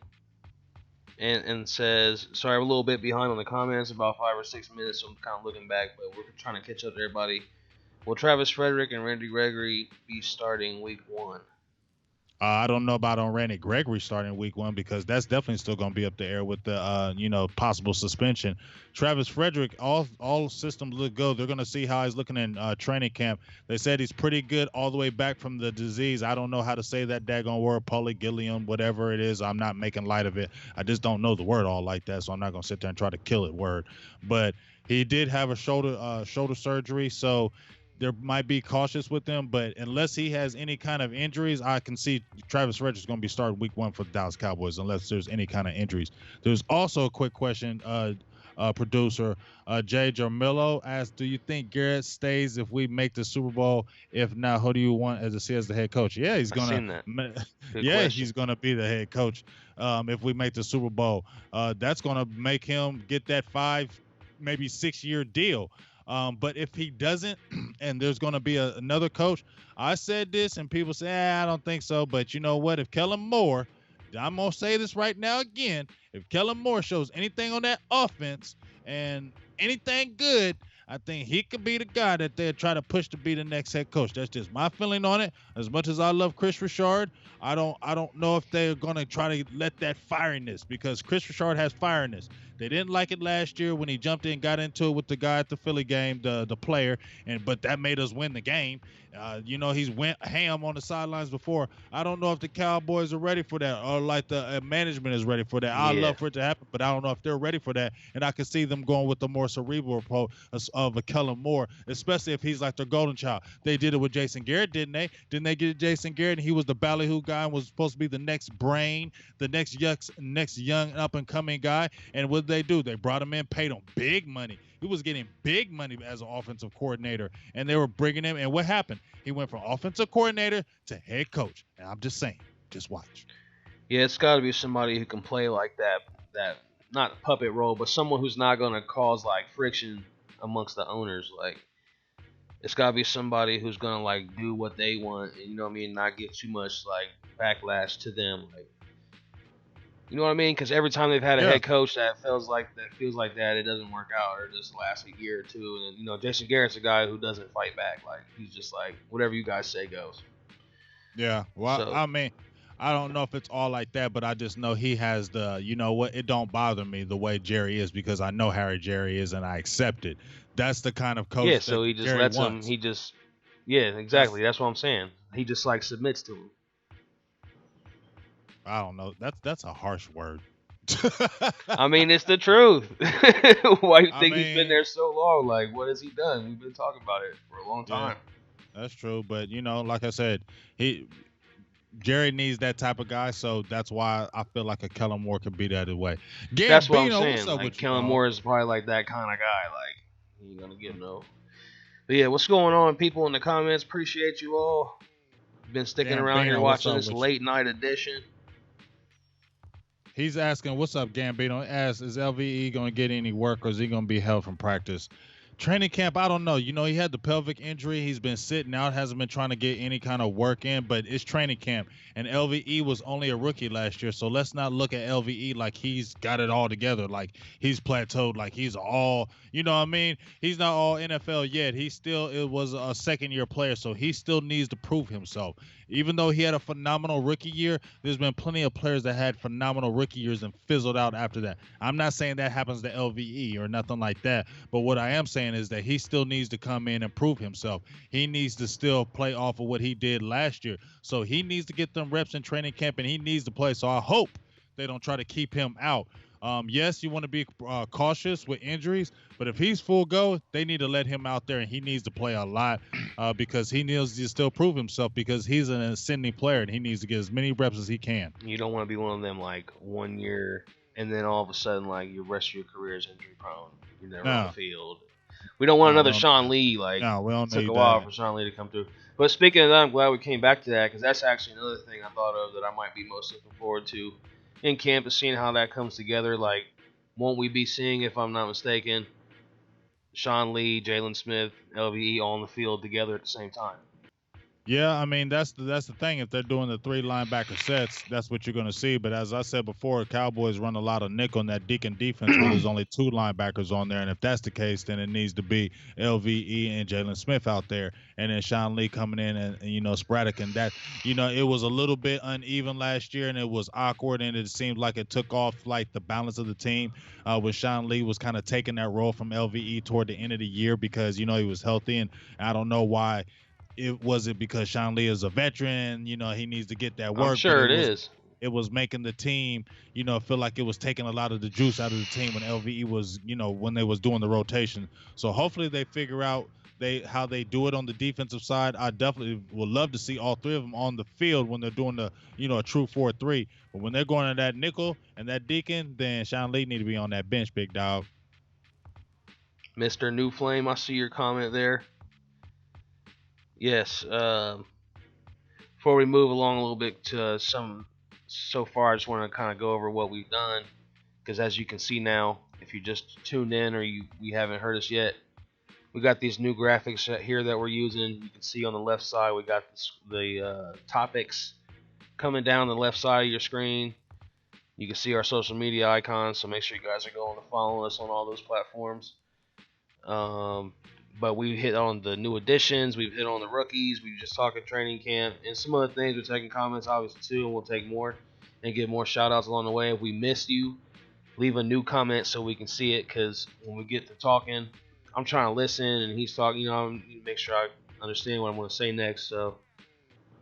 and says, sorry, I'm a little bit behind on the comments, about 5 or 6 minutes, so I'm kind of looking back, but we're trying to catch up to everybody. Will Travis Frederick and Randy Gregory be starting week 1? I don't know about on Randy Gregory starting week 1 because that's definitely still going to be up the air with the possible suspension. Travis Frederick, all systems look good. They're going to see how he's looking in training camp. They said he's pretty good all the way back from the disease. I don't know how to say that daggone word, polygillium, whatever it is. I'm not making light of it. I just don't know the word all like that, so I'm not going to sit there and try to kill it word. But he did have a shoulder surgery, so there might be cautious with him, but unless he has any kind of injuries, I can see Travis Frederick's going to be starting week 1 for the Dallas Cowboys unless there's any kind of injuries. There's also a quick question, producer. Jay Jarmillo asked, do you think Garrett stays if we make the Super Bowl? If not, who do you want as the head coach? Yeah, he's going to. Yeah, he's going to be the head coach if we make the Super Bowl. That's going to make him get that 5, maybe 6-year deal. But if he doesn't, and there's going to be another coach, I said this, and people say, I don't think so. But you know what? If Kellen Moore, I'm going to say this right now again, if Kellen Moore shows anything on that offense and anything good, I think he could be the guy that they'll try to push to be the next head coach. That's just my feeling on it. As much as I love Chris Richard, I don't know if they're going to try to let that firiness, because Chris Richard has firiness. They didn't like it last year when he jumped in, got into it with the guy at the Philly game, the player, but that made us win the game. He's went ham on the sidelines before. I don't know if the Cowboys are ready for that, or like the management is ready for that. I'd Yeah. love for it to happen, but I don't know if they're ready for that. And I can see them going with the more cerebral approach of a Kellen Moore, especially if he's like their golden child. They did it with Jason Garrett, didn't they? Didn't they get Jason Garrett? And he was the ballyhoo guy and was supposed to be the next brain, the next young up and coming guy. And what did they do? They brought him in, paid him big money. He was getting big money as an offensive coordinator, and they were bringing him. And what happened? He went from offensive coordinator to head coach. And I'm just saying, just watch. Yeah, it's got to be somebody who can play like that not puppet role, but someone who's not going to cause like friction amongst the owners. Like, it's got to be somebody who's going to like do what they want, and you know what I mean, not get too much like backlash to them. Like, you know what I mean? Because every time they've had a head coach that feels like that, it doesn't work out, or just lasts a year or two. And Jason Garrett's a guy who doesn't fight back. Like, he's just like, whatever you guys say goes. Yeah. Well, I mean, I don't know if it's all like that, but I just know he has it don't bother me the way Jerry is, because I know how Jerry is and I accept it. That's the kind of coach. Yeah. So he just Jerry lets wants. him. Yeah, exactly. That's what I'm saying. He just like submits to him. I don't know. That's a harsh word. I mean, it's the truth. Why you think he's been there so long? Like, what has he done? We've been talking about it for a long time. That's true, but like I said, Jerry needs that type of guy, so that's why I feel like a Kellen Moore could be that way. That's what I'm saying. Like, Kellen Moore is probably like that kind of guy. Like, he ain't gonna get no. But yeah, what's going on, people in the comments? Appreciate you all. Been sticking around here watching this late night edition. He's asking, what's up, Gambino? Asks, is LVE going to get any work, or is he going to be held from practice? Training camp, I don't know. He had the pelvic injury. He's been sitting out, hasn't been trying to get any kind of work in, but it's training camp. And LVE was only a rookie last year, so let's not look at LVE like he's got it all together, like he's plateaued, like he's all, you know what I mean? He's not all NFL yet. It was a second-year player, so he still needs to prove himself. Even though he had a phenomenal rookie year, there's been plenty of players that had phenomenal rookie years and fizzled out after that. I'm not saying that happens to LVE or nothing like that, but what I am saying is that he still needs to come in and prove himself. He needs to still play off of what he did last year. So he needs to get them reps in training camp, and he needs to play. So I hope they don't try to keep him out. Yes, you want to be cautious with injuries, but if he's full go, they need to let him out there, and he needs to play a lot because he needs to still prove himself, because he's an ascending player, and he needs to get as many reps as he can. You don't want to be one of them, like, 1 year, and then all of a sudden, like, your rest of your career is injury prone. You're never on the field. We don't want another Sean Lee. Like, no, we don't took a while for Sean Lee to come through. But speaking of that, I'm glad we came back to that, because that's actually another thing I thought of that I might be most looking forward to in camp, is seeing how that comes together. Like, won't we be seeing, if I'm not mistaken, Sean Lee, Jalen Smith, LVE all on the field together at the same time? Yeah, I mean, that's the thing. If they're doing the 3 linebacker sets, that's what you're going to see. But as I said before, Cowboys run a lot of nickel in that Deacon defense where there's only 2 linebackers on there. And if that's the case, then it needs to be LVE and Jalen Smith out there. And then Sean Lee coming in and sporadic. And that, it was a little bit uneven last year, and it was awkward. And it seemed like it took off, like, the balance of the team with Sean Lee was kind of taking that role from LVE toward the end of the year because, he was healthy. And I don't know why. It wasn't because Sean Lee is a veteran, he needs to get that work. I'm sure it is. It was making the team, feel like it was taking a lot of the juice out of the team when LVE was, when they was doing the rotation. So hopefully they figure out how they do it on the defensive side. I definitely would love to see all 3 of them on the field when they're doing the, a true 4-3. But when they're going to that nickel and that Deacon, then Sean Lee need to be on that bench, big dog. Mr. New Flame, I see your comment there. Yes. Before we move along a little bit to so far, I just want to kind of go over what we've done, because as you can see now, if you just tuned in or you haven't heard us yet, we got these new graphics here that we're using. You can see on the left side we got the topics coming down the left side of your screen. You can see our social media icons, so make sure you guys are going to follow us on all those platforms. But we hit on the new additions, we've hit on the rookies, we've just talking training camp, and some other things. We're taking comments, obviously, too, and we'll take more and get more shout-outs along the way. If we missed you, leave a new comment so we can see it, because when we get to talking, I'm trying to listen and he's talking. I need to make sure I understand what I'm going to say next, so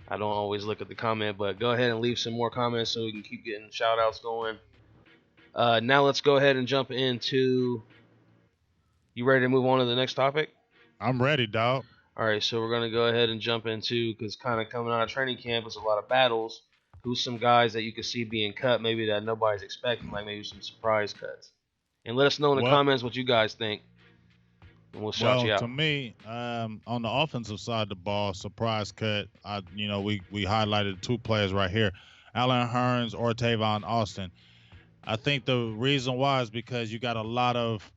I don't always look at the comment. But go ahead and leave some more comments so we can keep getting shout outs going. Now let's go ahead and jump into. You ready to move on to the next topic? I'm ready, dog. All right, so we're going to go ahead and jump into, because kind of coming out of training camp is a lot of battles. Who's some guys that you could see being cut, maybe that nobody's expecting, like maybe some surprise cuts? And let us know in the comments what you guys think, and we'll shout you out. To me, on the offensive side of the ball, surprise cut. We highlighted 2 players right here, Allen Hurns or Tavon Austin. I think the reason why is because you got a lot of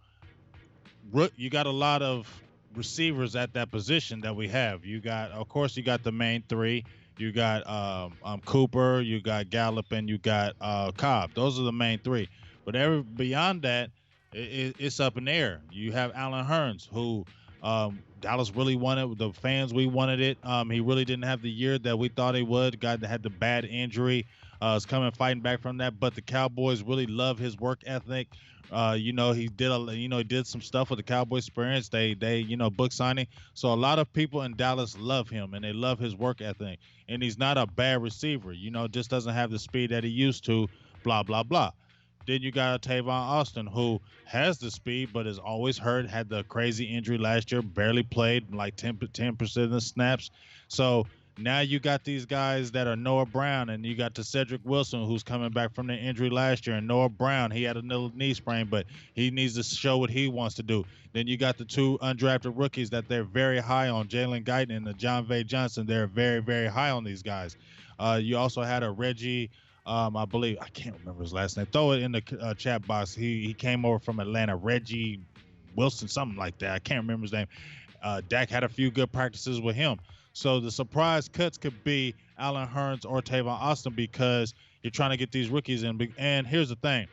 receivers at that position that we have. You got, of course, you got the main 3. You got Cooper, you got Gallup, and you got Cobb. Those are the main 3. But beyond that, it's up in the air. You have Allen Hurns, who Dallas really wanted. The fans, we wanted it. He really didn't have the year that we thought he would. Guy that had the bad injury is coming fighting back from that. But the Cowboys really love his work ethic. He did some stuff with the Cowboys experience. They book signing. So a lot of people in Dallas love him and they love his work ethic. And he's not a bad receiver. Just doesn't have the speed that he used to. Blah blah blah. Then you got Tavon Austin, who has the speed but is always hurt. Had the crazy injury last year. Barely played, like 10% of the snaps. So now you got these guys that are Noah Brown, and you got the Cedric Wilson, who's coming back from the injury last year. And Noah Brown, he had a little knee sprain, but he needs to show what he wants to do. Then you got the 2 undrafted rookies that they're very high on, Jalen Guyton and John V. Johnson. They're very, very high on these guys. You also had a Reggie, I believe, I can't remember his last name. Throw it in the chat box. He came over from Atlanta, Reggie Wilson, something like that. I can't remember his name. Dak had a few good practices with him. So the surprise cuts could be Allen Hurns or Tavon Austin, because you're trying to get these rookies in. And here's the thing.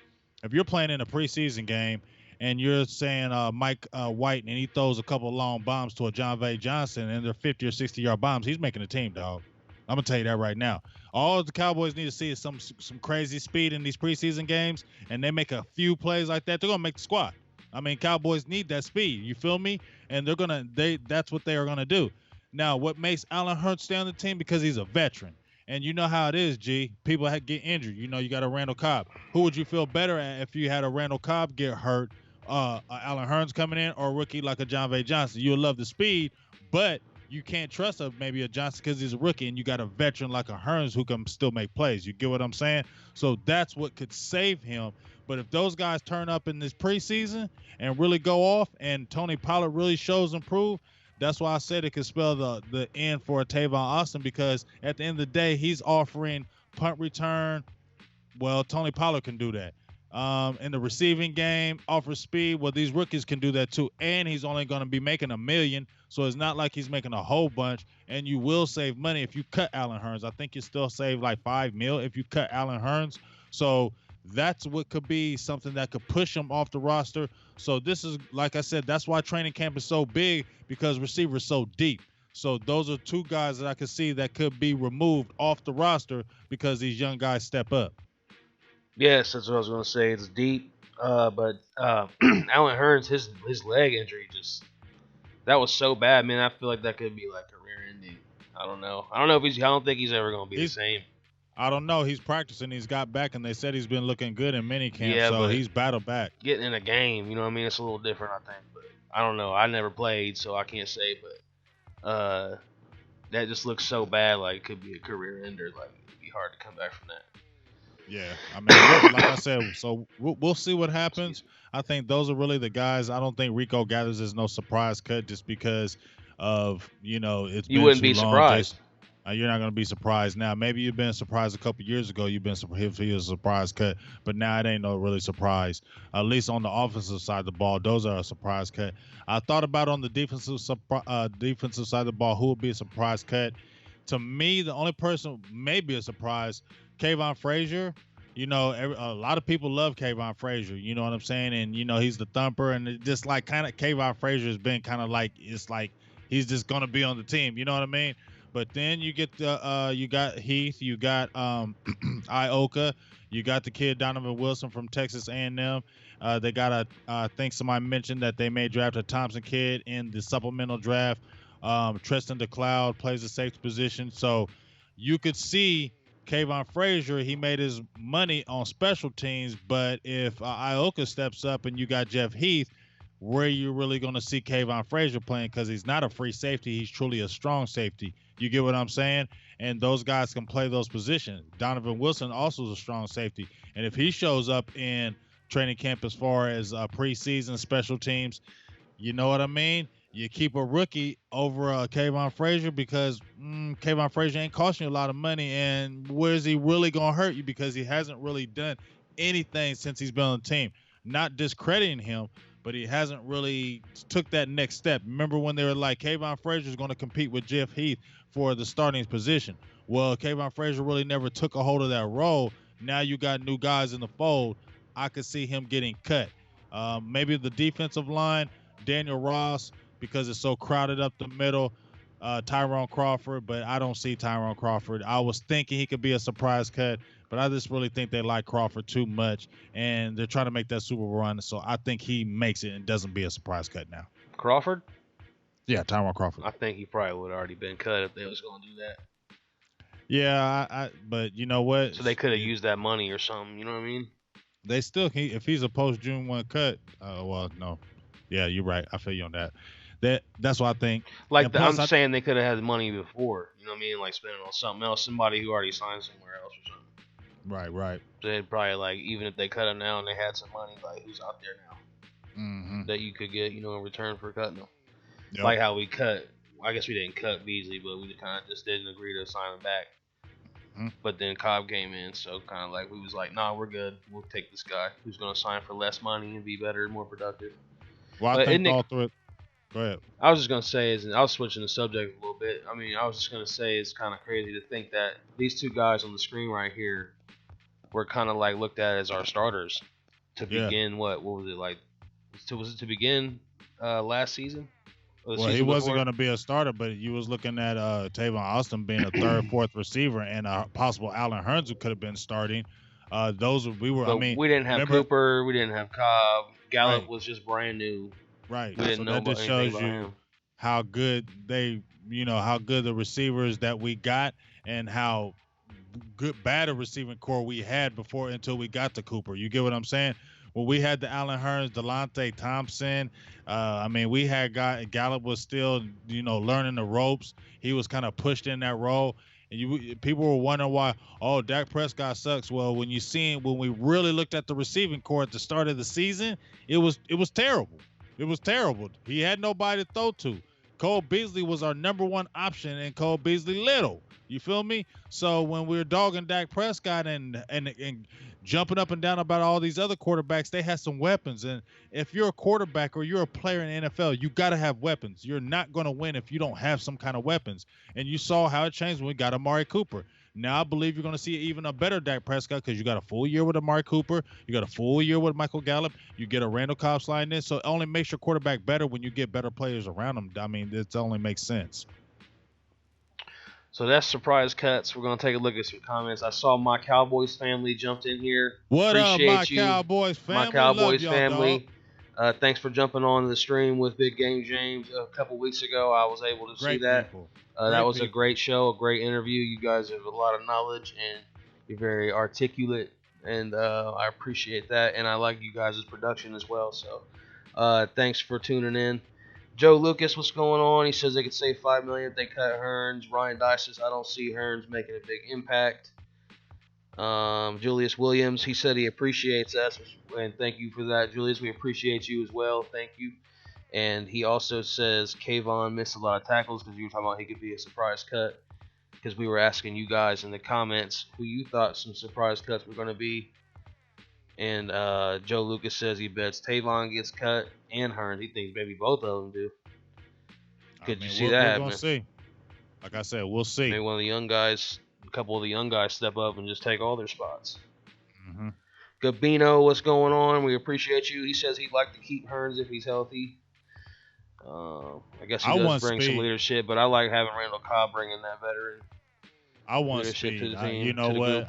If you're playing in a preseason game and you're saying Mike White and he throws a couple long bombs to a John V. Johnson and they're 50 or 60-yard bombs, he's making the team, dog. I'm going to tell you that right now. All the Cowboys need to see is some crazy speed in these preseason games, and they make a few plays like that, they're going to make the squad. I mean, Cowboys need that speed. You feel me? And that's what they are going to do. Now, what makes Allen Hurns stay on the team? Because he's a veteran. And you know how it is, G. People get injured. You got a Randall Cobb. Who would you feel better at if you had a Randall Cobb get hurt, Allen Hurns coming in, or a rookie like a John V. Johnson? You'll love the speed, but you can't trust maybe a Johnson because he's a rookie, and you got a veteran like a Hurns who can still make plays. You get what I'm saying? So that's what could save him. But if those guys turn up in this preseason and really go off, and Tony Pollard really shows improve, that's why I said it could spell the end for Tavon Austin, because at the end of the day, he's offering punt return. Well, Tony Pollard can do that. In the receiving game, offers speed. Well, these rookies can do that too. And he's only going to be making $1 million, so it's not like he's making a whole bunch. And you will save money if you cut Allen Hurns. I think you still save like $5 million if you cut Allen Hurns. So that's what could be something that could push him off the roster. So this is, like I said, that's why training camp is so big, because receivers so deep. So those are 2 guys that I could see that could be removed off the roster because these young guys step up. Yes, that's what I was going to say. It's deep, but Allen Hurns, his leg injury, that was so bad, man. I feel like that could be like career ending. I don't know. I don't think he's ever going to be the same. I don't know. He's practicing. He's got back, and they said he's been looking good in minicamp, so he's battled back. Getting in a game, you know what I mean? It's a little different, I think. But I don't know. I never played, so I can't say. But that just looks so bad, like it could be a career ender. Like, it'd be hard to come back from that. Yeah, I mean, like I said, so we'll see what happens. I think those are really the guys. I don't think Rico Gathers is no surprise cut just because of, it's been too long. You wouldn't be surprised. You're not going to be surprised now. Maybe you've been surprised a couple years ago. You've been surprised he was a surprise cut, but now it ain't no really surprise. At least on the offensive side of the ball, those are a surprise cut. I thought about on the defensive side of the ball, who would be a surprise cut. To me, the only person maybe a surprise, Kayvon Frazier. A lot of people love Kayvon Frazier. You know what I'm saying? And he's the thumper, and it just like kind of Kayvon Frazier has been kind of like, it's like he's just gonna be on the team. You know what I mean? But then you get the you got Heath, you got Ioka, you got the kid Donovan Wilson from Texas A&M. They got I think somebody mentioned that they may draft a Thompson kid in the supplemental draft. Tristan DeCloud plays the safety position, so you could see Kayvon Frazier. He made his money on special teams, but if Ioka steps up and you got Jeff Heath, where you really going to see Kayvon Frazier playing, because he's not a free safety. He's truly a strong safety. You get what I'm saying? And those guys can play those positions. Donovan Wilson also is a strong safety. And if he shows up in training camp as far as preseason special teams, you know what I mean? You keep a rookie over Kayvon Frazier because Kayvon Frazier ain't costing you a lot of money. And where is he really going to hurt you? Because he hasn't really done anything since he's been on the team. Not discrediting him, but he hasn't really took that next step. Remember when they were like, Kayvon Frazier is going to compete with Jeff Heath for the starting position? Well, Kayvon Frazier really never took a hold of that role. Now you got new guys in the fold. I could see him getting cut. Maybe the defensive line, Daniel Ross, because it's so crowded up the middle. Tyrone Crawford, but I don't see Tyrone Crawford. I was thinking he could be a surprise cut, but I just really think they like Crawford too much, and they're trying to make that Super Bowl run. So I think he makes it and doesn't be a surprise cut now. Crawford? Yeah, Tyrone Crawford. I think he probably would have already been cut if they was going to do that. Yeah, but you know what? So they could have used that money or something. You know what I mean? They still, if he's a post June 1 cut, well, no. Yeah, you're right. I feel you on that. That's what I think. Like I'm saying, they could have had money before. You know what I mean? Like spending on something else, somebody who already signed somewhere else or something. Right. So they'd probably like, even if they cut him now and they had some money, like who's out there now that you could get, in return for cutting them. Yep. Like how we cut. I guess we didn't cut Beasley, but we kind of just didn't agree to sign him back. But then Cobb came in, so kind of like we was like, nah, we're good. We'll take this guy who's going to sign for less money and be better and more productive. Well, I think all through it. Go ahead. I was just going to say, I was switching the subject a little bit. I mean, I was just going to say it's kind of crazy to think that these two guys on the screen right here were kind of like looked at as our starters to begin. What was it like? Was it to begin last season? Well, he wasn't going to be a starter, but you was looking at Tavon Austin being a third, fourth receiver, and a possible Allen Hurns who could have been starting. We didn't have Cooper, we didn't have Cobb. Gallup was just brand new. Right. So that just shows you how good how good the receivers that we got and how bad a receiving core we had until we got to Cooper. You get what I'm saying? Well, we had the Allen Hurns, Delonte Thompson. We had Gallup was still, learning the ropes. He was kind of pushed in that role. And people were wondering why, Dak Prescott sucks. Well, when we really looked at the receiving core at the start of the season, it was terrible. It was terrible. He had nobody to throw to. Cole Beasley was our number one option, and Cole Beasley little. You feel me? So when we were dogging Dak Prescott and jumping up and down about all these other quarterbacks, they had some weapons. And if you're a quarterback or you're a player in the NFL, you got to have weapons. You're not going to win if you don't have some kind of weapons. And you saw how it changed when we got Amari Cooper. Now I believe you're going to see even a better Dak Prescott because you got a full year with Amari Cooper. You got a full year with Michael Gallup. You get a Randall Cobb sliding in. So it only makes your quarterback better when you get better players around him. I mean, it only makes sense. So that's surprise cuts. We're going to take a look at some comments. I saw my Cowboys family jumped in here. What up, my Cowboys family? My Cowboys family. Thanks for jumping on the stream with Big Game James a couple weeks ago. I was able to see that. That was a great show, a great interview. You guys have a lot of knowledge, and you're very articulate, and I appreciate that. And I like you guys' production as well. So thanks for tuning in. Joe Lucas, what's going on? He says they could save $5 million if they cut Hurns. Ryan Dice says, I don't see Hurns making a big impact. Julius Williams, he said he appreciates us, and thank you for that, Julius. We appreciate you as well. Thank you. And he also says Kayvon missed a lot of tackles because you were talking about he could be a surprise cut, because we were asking you guys in the comments who you thought some surprise cuts were going to be. And Joe Lucas says he bets Tavon gets cut and Hurns. He thinks maybe both of them do. Could you see that? We're going to see. Like I said, we'll see. Maybe one of the young guys, a couple of the young guys step up and just take all their spots. Mm-hmm. Gabino, what's going on? We appreciate you. He says he'd like to keep Hurns if he's healthy. I guess he I does want bring some speed. leadership, but I like having Randall Cobb bringing that veteran I want leadership to speed. the You team, know to the what? group.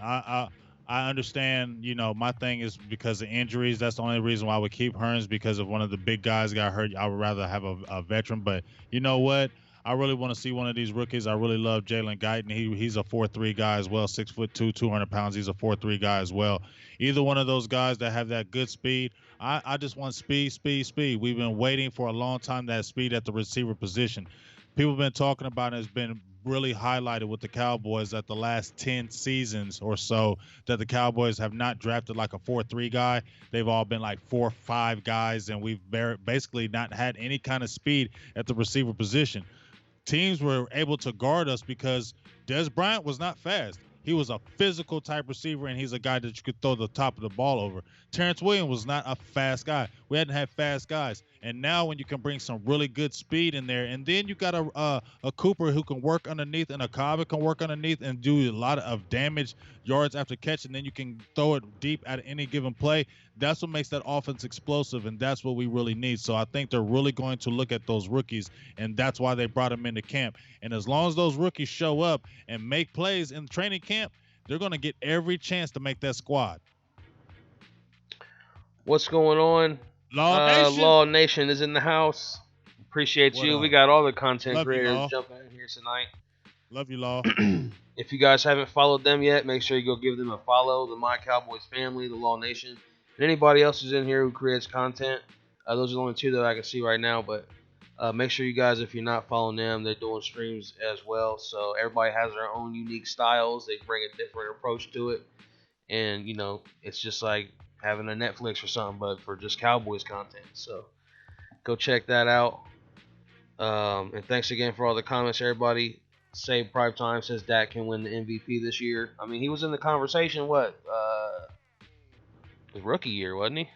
I understand. You know, my thing is because of injuries. That's the only reason why I would keep Hearns, because if one of the big guys got hurt, I would rather have a veteran. But you know what? I really want to see one of these rookies. I really love Jalen Guyton. He's a 4'3" guy as well, 6'2", 200 pounds. He's a 4'3" guy as well. Either one of those guys that have that good speed. I just want speed, speed, speed. We've been waiting for a long time that speed at the receiver position. People have been talking about it. Has been really highlighted with the Cowboys that the last 10 seasons or so that the Cowboys have not drafted like a 4-3 guy. They've all been like 4-5 guys, and we've basically not had any kind of speed at the receiver position. Teams were able to guard us because Des Bryant was not fast. He was a physical type receiver, and he's a guy that you could throw the top of the ball over. Terrence Williams was not a fast guy. We hadn't had fast guys, and now when you can bring some really good speed in there, and then you got a Cooper who can work underneath, and a Cobb who can work underneath and do a lot of damage yards after catch, and then you can throw it deep at any given play. That's what makes that offense explosive, and that's what we really need. So I think they're really going to look at those rookies, and that's why they brought them into camp. And as long as those rookies show up and make plays in training camp, they're going to get every chance to make that squad. What's going on? Law Nation. Law Nation is in the house. Appreciate What you. up? We got all the content Love you, creators Law. jumping in here tonight. Love you, Law. If you guys haven't followed them yet, make sure you go give them a follow. The My Cowboys family, the Law Nation, and anybody else who's in here who creates content. Those are the only two that I can see right now, but make sure you guys, if you're not following them, they're doing streams as well. So everybody has their own unique styles. They bring a different approach to it. And, you know, it's just like having a Netflix or something, but for just Cowboys content. So go check that out. And thanks again for all the comments, everybody. Save Prime Time says Dak can win the MVP this year. I mean, he was in the conversation, his rookie year, wasn't he?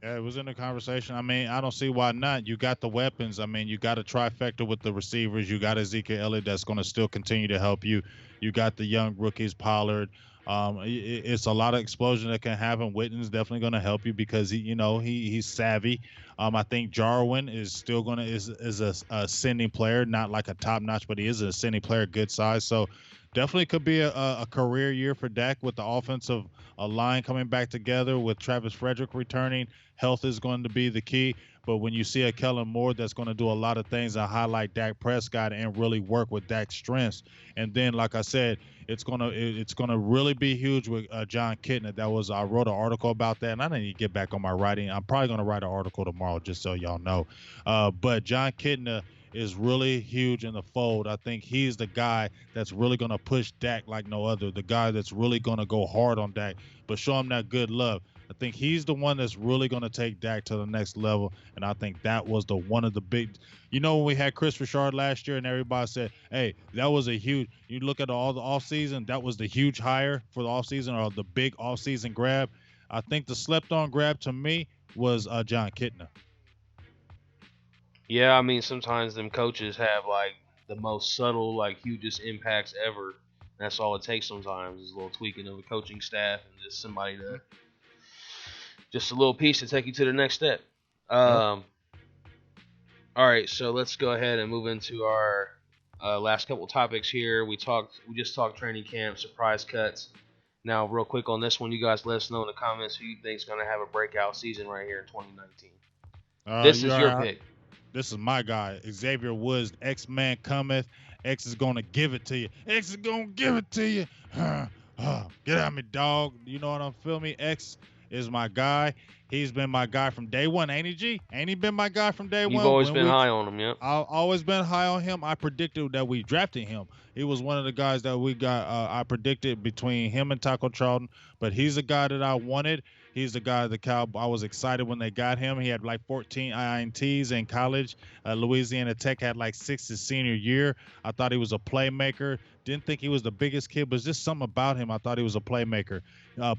Yeah, it was in the conversation. I mean, I don't see why not. You got the weapons. I mean, you got a trifecta with the receivers. You got Ezekiel Elliott that's going to still continue to help you. You got the young rookies, Pollard. It's a lot of explosion that can happen. Witten's definitely going to help you because he's savvy. I think Jarwin is still going to is a ascending player, not like a top notch, but he is an ascending player, good size. So definitely could be a career year for Dak with the offensive line coming back together with Travis Frederick returning. Health is going to be the key. But when you see a Kellen Moore that's going to do a lot of things and highlight Dak Prescott and really work with Dak's strengths, and then like I said, it's gonna really be huge with John Kitna. I wrote an article about that, and I need to get back on my writing. I'm probably gonna write an article tomorrow, just so y'all know. But John Kitna is really huge in the fold. I think he's the guy that's really gonna push Dak like no other. The guy that's really gonna go hard on Dak, but show him that good love. I think he's the one that's really going to take Dak to the next level, and I think that was one of the big. You know, when we had Chris Richard last year, and everybody said, "Hey, that was a huge." You look at all the offseason, that was the huge hire for the offseason or the big offseason grab. I think the slept-on grab to me was John Kitna. Yeah, I mean, sometimes them coaches have like the most subtle, like hugest impacts ever. That's all it takes sometimes is a little tweaking of a coaching staff and just somebody to, just a little piece to take you to the next step. All right, so let's go ahead and move into our last couple topics here. We just talked training camp, surprise cuts. Now, real quick on this one, you guys let us know in the comments who you think is going to have a breakout season right here in 2019. This is your pick. This is my guy, Xavier Woods. X-Man cometh. X is going to give it to you. X is going to give it to you. Get at me, dog. You know what I'm feeling me? X is my guy. He's been my guy from day one, ain't he, G? Ain't he been my guy from day one? You've always been high on him, yeah. I've always been high on him. I predicted that we drafted him. He was one of the guys that we got. I predicted between him and Taco Charlton, but he's a guy that I wanted. He's the guy I was excited when they got him. He had like 14 INTs in college. Louisiana Tech had like 6 his senior year. I thought he was a playmaker. Didn't think he was the biggest kid, but just something about him. I thought he was a playmaker. I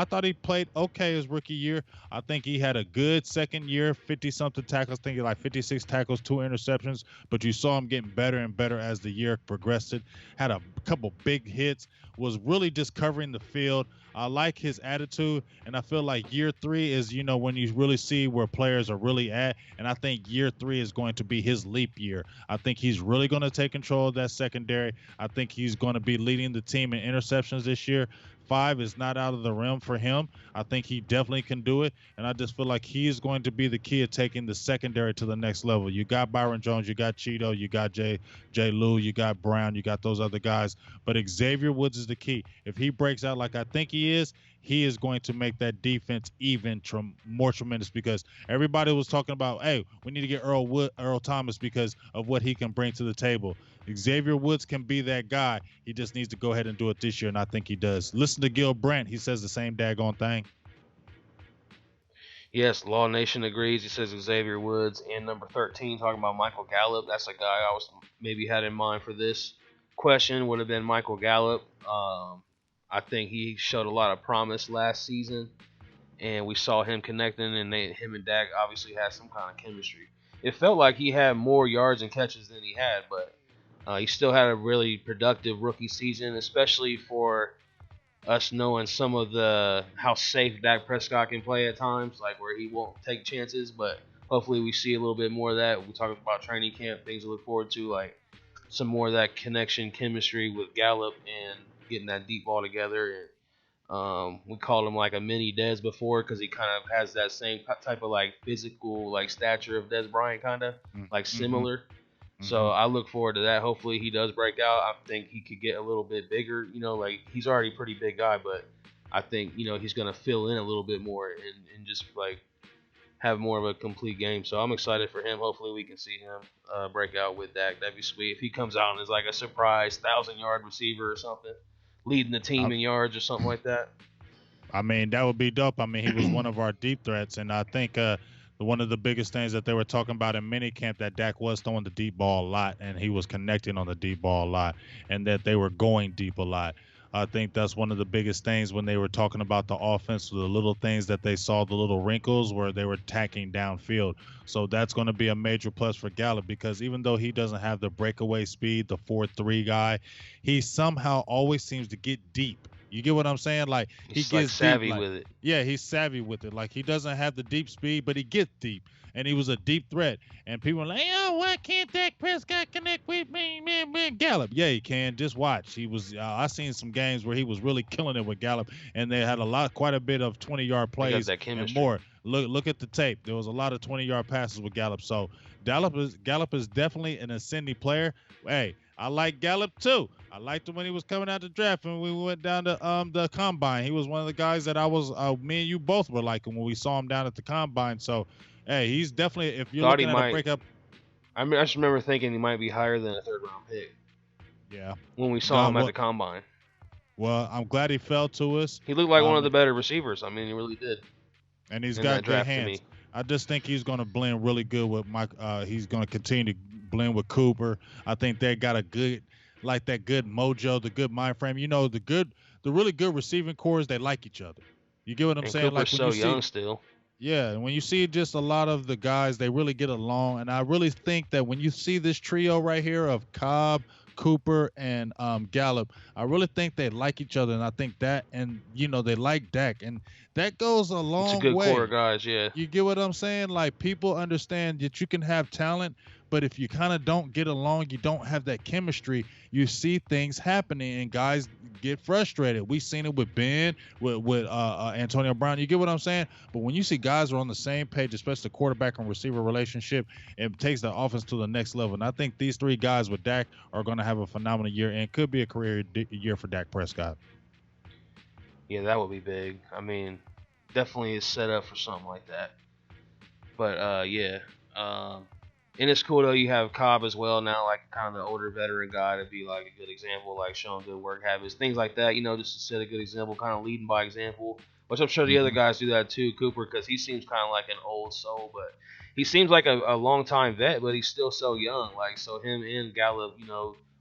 thought he played okay his rookie year. I think he had a good second year, 50-something tackles. I think he like 56 tackles, 2 interceptions. But you saw him getting better and better as the year progressed. Had a couple big hits. Was really just covering the field. I like his attitude, and I feel like year 3 is, when you really see where players are really at. And I think year 3 is going to be his leap year. I think he's really going to take control of that secondary. I think he's going to be leading the team in interceptions this year. 5 is not out of the realm for him. I think he definitely can do it, and I just feel like he is going to be the key of taking the secondary to the next level. You got Byron Jones, you got Cheeto, you got Jay Lou, you got Brown, you got those other guys, but Xavier Woods is the key. If he breaks out like I think he is going to make that defense even more tremendous, because everybody was talking about, hey, we need to get Earl Thomas because of what he can bring to the table. Xavier Woods can be that guy. He just needs to go ahead and do it this year, and I think he does. Listen to Gil Brandt. He says the same daggone thing. Yes, Law Nation agrees. He says Xavier Woods. And number 13, talking about Michael Gallup. That's a guy I was maybe had in mind for this question, would have been Michael Gallup. I think he showed a lot of promise last season, and we saw him connecting, and him and Dak obviously had some kind of chemistry. It felt like he had more yards and catches than he had, but he still had a really productive rookie season, especially for us knowing some of how safe Dak Prescott can play at times, like where he won't take chances. But hopefully we see a little bit more of that. We talked about training camp, things to look forward to, like some more of that connection, chemistry with Gallup and getting that deep ball together. And we called him like a mini Dez before, because he kind of has that same type of like physical like stature of Dez Bryant, kind of like similar. So I look forward to that. Hopefully he does break out. I think he could get a little bit bigger. Like he's already a pretty big guy, but I think he's gonna fill in a little bit more and just like have more of a complete game. So I'm excited for him. Hopefully we can see him break out with Dak. That'd be sweet. If he comes out and is like a surprise 1,000-yard receiver or something, leading the team in yards or something like that. I mean, that would be dope. I mean, he was one of our deep threats, and I think one of the biggest things that they were talking about in minicamp, that Dak was throwing the deep ball a lot, and he was connecting on the deep ball a lot, and that they were going deep a lot. I think that's one of the biggest things when they were talking about the offense, the little things that they saw, the little wrinkles where they were attacking downfield. So that's going to be a major plus for Gallup, because even though he doesn't have the breakaway speed, the 4-3 guy, he somehow always seems to get deep. You get what I'm saying? Like he gets like savvy deep, with it. Yeah, he's savvy with it. Like he doesn't have the deep speed, but he gets deep, and he was a deep threat. And people are like, "Oh, why can't Dak Prescott connect with me, man, Gallup?" Yeah, he can. Just watch. He was. I seen some games where he was really killing it with Gallup, and they had quite a bit of 20-yard plays and more. Look at the tape. There was a lot of 20-yard passes with Gallup. So Gallup is definitely an ascending player. Hey, I like Gallup too. I liked him when he was coming out the draft, and we went down to the combine. He was one of the guys that me and you both were liking when we saw him down at the combine. So, hey, he's definitely, if you're looking at a breakup. I just remember thinking he might be higher than a 3rd-round pick. Yeah. When we saw him at the combine. Well, I'm glad he fell to us. He looked like one of the better receivers. I mean, he really did. And he's got good hands. I just think he's going to blend really good with Mike. He's going to continue to blend with Cooper. I think they got a good, like that good mojo, the good mind frame. The really good receiving cores, they like each other. You get what I'm saying? Cooper's like when so young still. Yeah, and when you see just a lot of the guys, they really get along. And I really think that when you see this trio right here of Cobb, Cooper, and Gallup, I really think they like each other, and I think that, and they like Dak, and that goes a long way. It's a good core of guys, yeah. You get what I'm saying? Like, people understand that you can have talent, but if you kind of don't get along, you don't have that chemistry, you see things happening, and guys get frustrated. We've seen it with Ben, with Antonio Brown. You get what I'm saying? But when you see guys are on the same page, especially the quarterback and receiver relationship, it takes the offense to the next level. And I think these 3 guys with Dak are going to have a phenomenal year, and could be a career year for Dak Prescott. Yeah, that would be big. I mean, definitely is set up for something like that. But yeah. And it's cool though, you have Cobb as well now, like kind of the older veteran guy to be like a good example, like showing good work habits, things like that, just to set a good example, kind of leading by example, which I'm sure the other guys do that too. Cooper, because he seems kind of like an old soul, but he seems like a long time vet, but he's still so young. Like, so him and Gallup,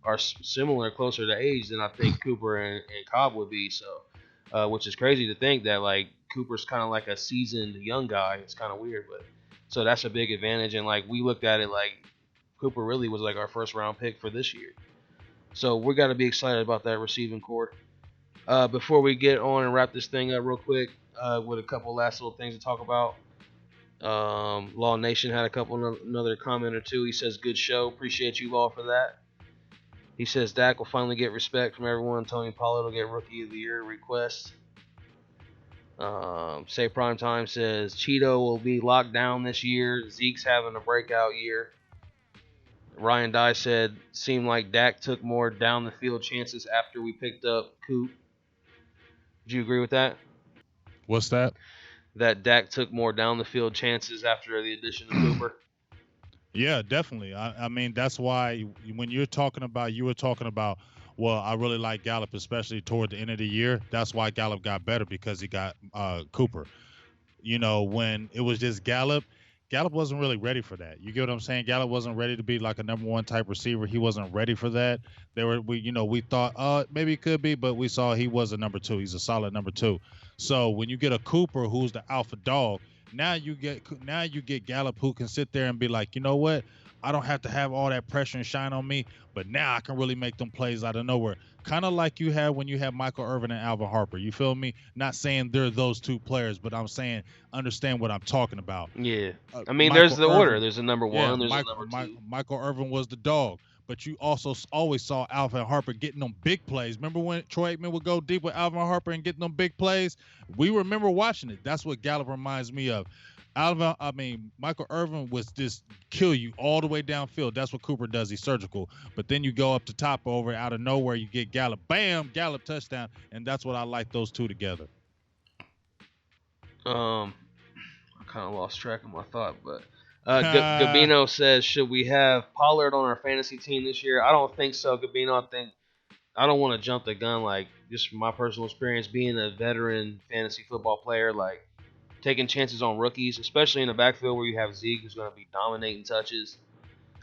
are similar, closer to age than I think Cooper and Cobb would be. So, which is crazy to think that like Cooper's kind of like a seasoned young guy. It's kind of weird, but. So that's a big advantage, and like we looked at it like Cooper really was like our 1st-round pick for this year. So we got to be excited about that receiving core. Before we get on and wrap this thing up real quick, with a couple last little things to talk about. Law Nation had another comment or two. He says, "Good show. Appreciate you, Law, for that." He says Dak will finally get respect from everyone. Tony Pollard will get Rookie of the Year request. Say Prime Time says Cheeto will be locked down this year. Zeke's having a breakout year. Ryan Dye said, seemed like Dak took more down the field chances after we picked up Coop. Do you agree with that? What's that? That Dak took more down the field chances after the addition of Cooper? Yeah, definitely. I mean, that's why when you were talking about, well, I really like Gallup, especially toward the end of the year. That's why Gallup got better because he got Cooper. When it was just Gallup wasn't really ready for that. You get what I'm saying? Gallup wasn't ready to be like a number one type receiver. He wasn't ready for that. We thought, maybe he could be, but we saw he was a number two. He's a solid number two. So when you get a Cooper who's the alpha dog, now you get Gallup who can sit there and be like, you know what? I don't have to have all that pressure and shine on me, but now I can really make them plays out of nowhere. Kind of like you had when you had Michael Irvin and Alvin Harper. You feel me? Not saying they're those two players, but I'm saying understand what I'm talking about. Yeah. I mean, there's the order. There's a number one, there's a number two. Michael Irvin was the dog, but you also always saw Alvin Harper getting them big plays. Remember when Troy Aikman would go deep with Alvin Harper and getting them big plays? We remember watching it. That's what Gallup reminds me of. Michael Irvin was just kill you all the way downfield. That's what Cooper does. He's surgical. But then you go up to top over out of nowhere, you get Gallup. Bam, Gallup touchdown. And that's what I like those two together. I kind of lost track of my thought, but Gabino says, should we have Pollard on our fantasy team this year? I don't think so, Gabino. I don't want to jump the gun. Like, just from my personal experience, being a veteran fantasy football player, like, taking chances on rookies, especially in the backfield where you have Zeke who's going to be dominating touches.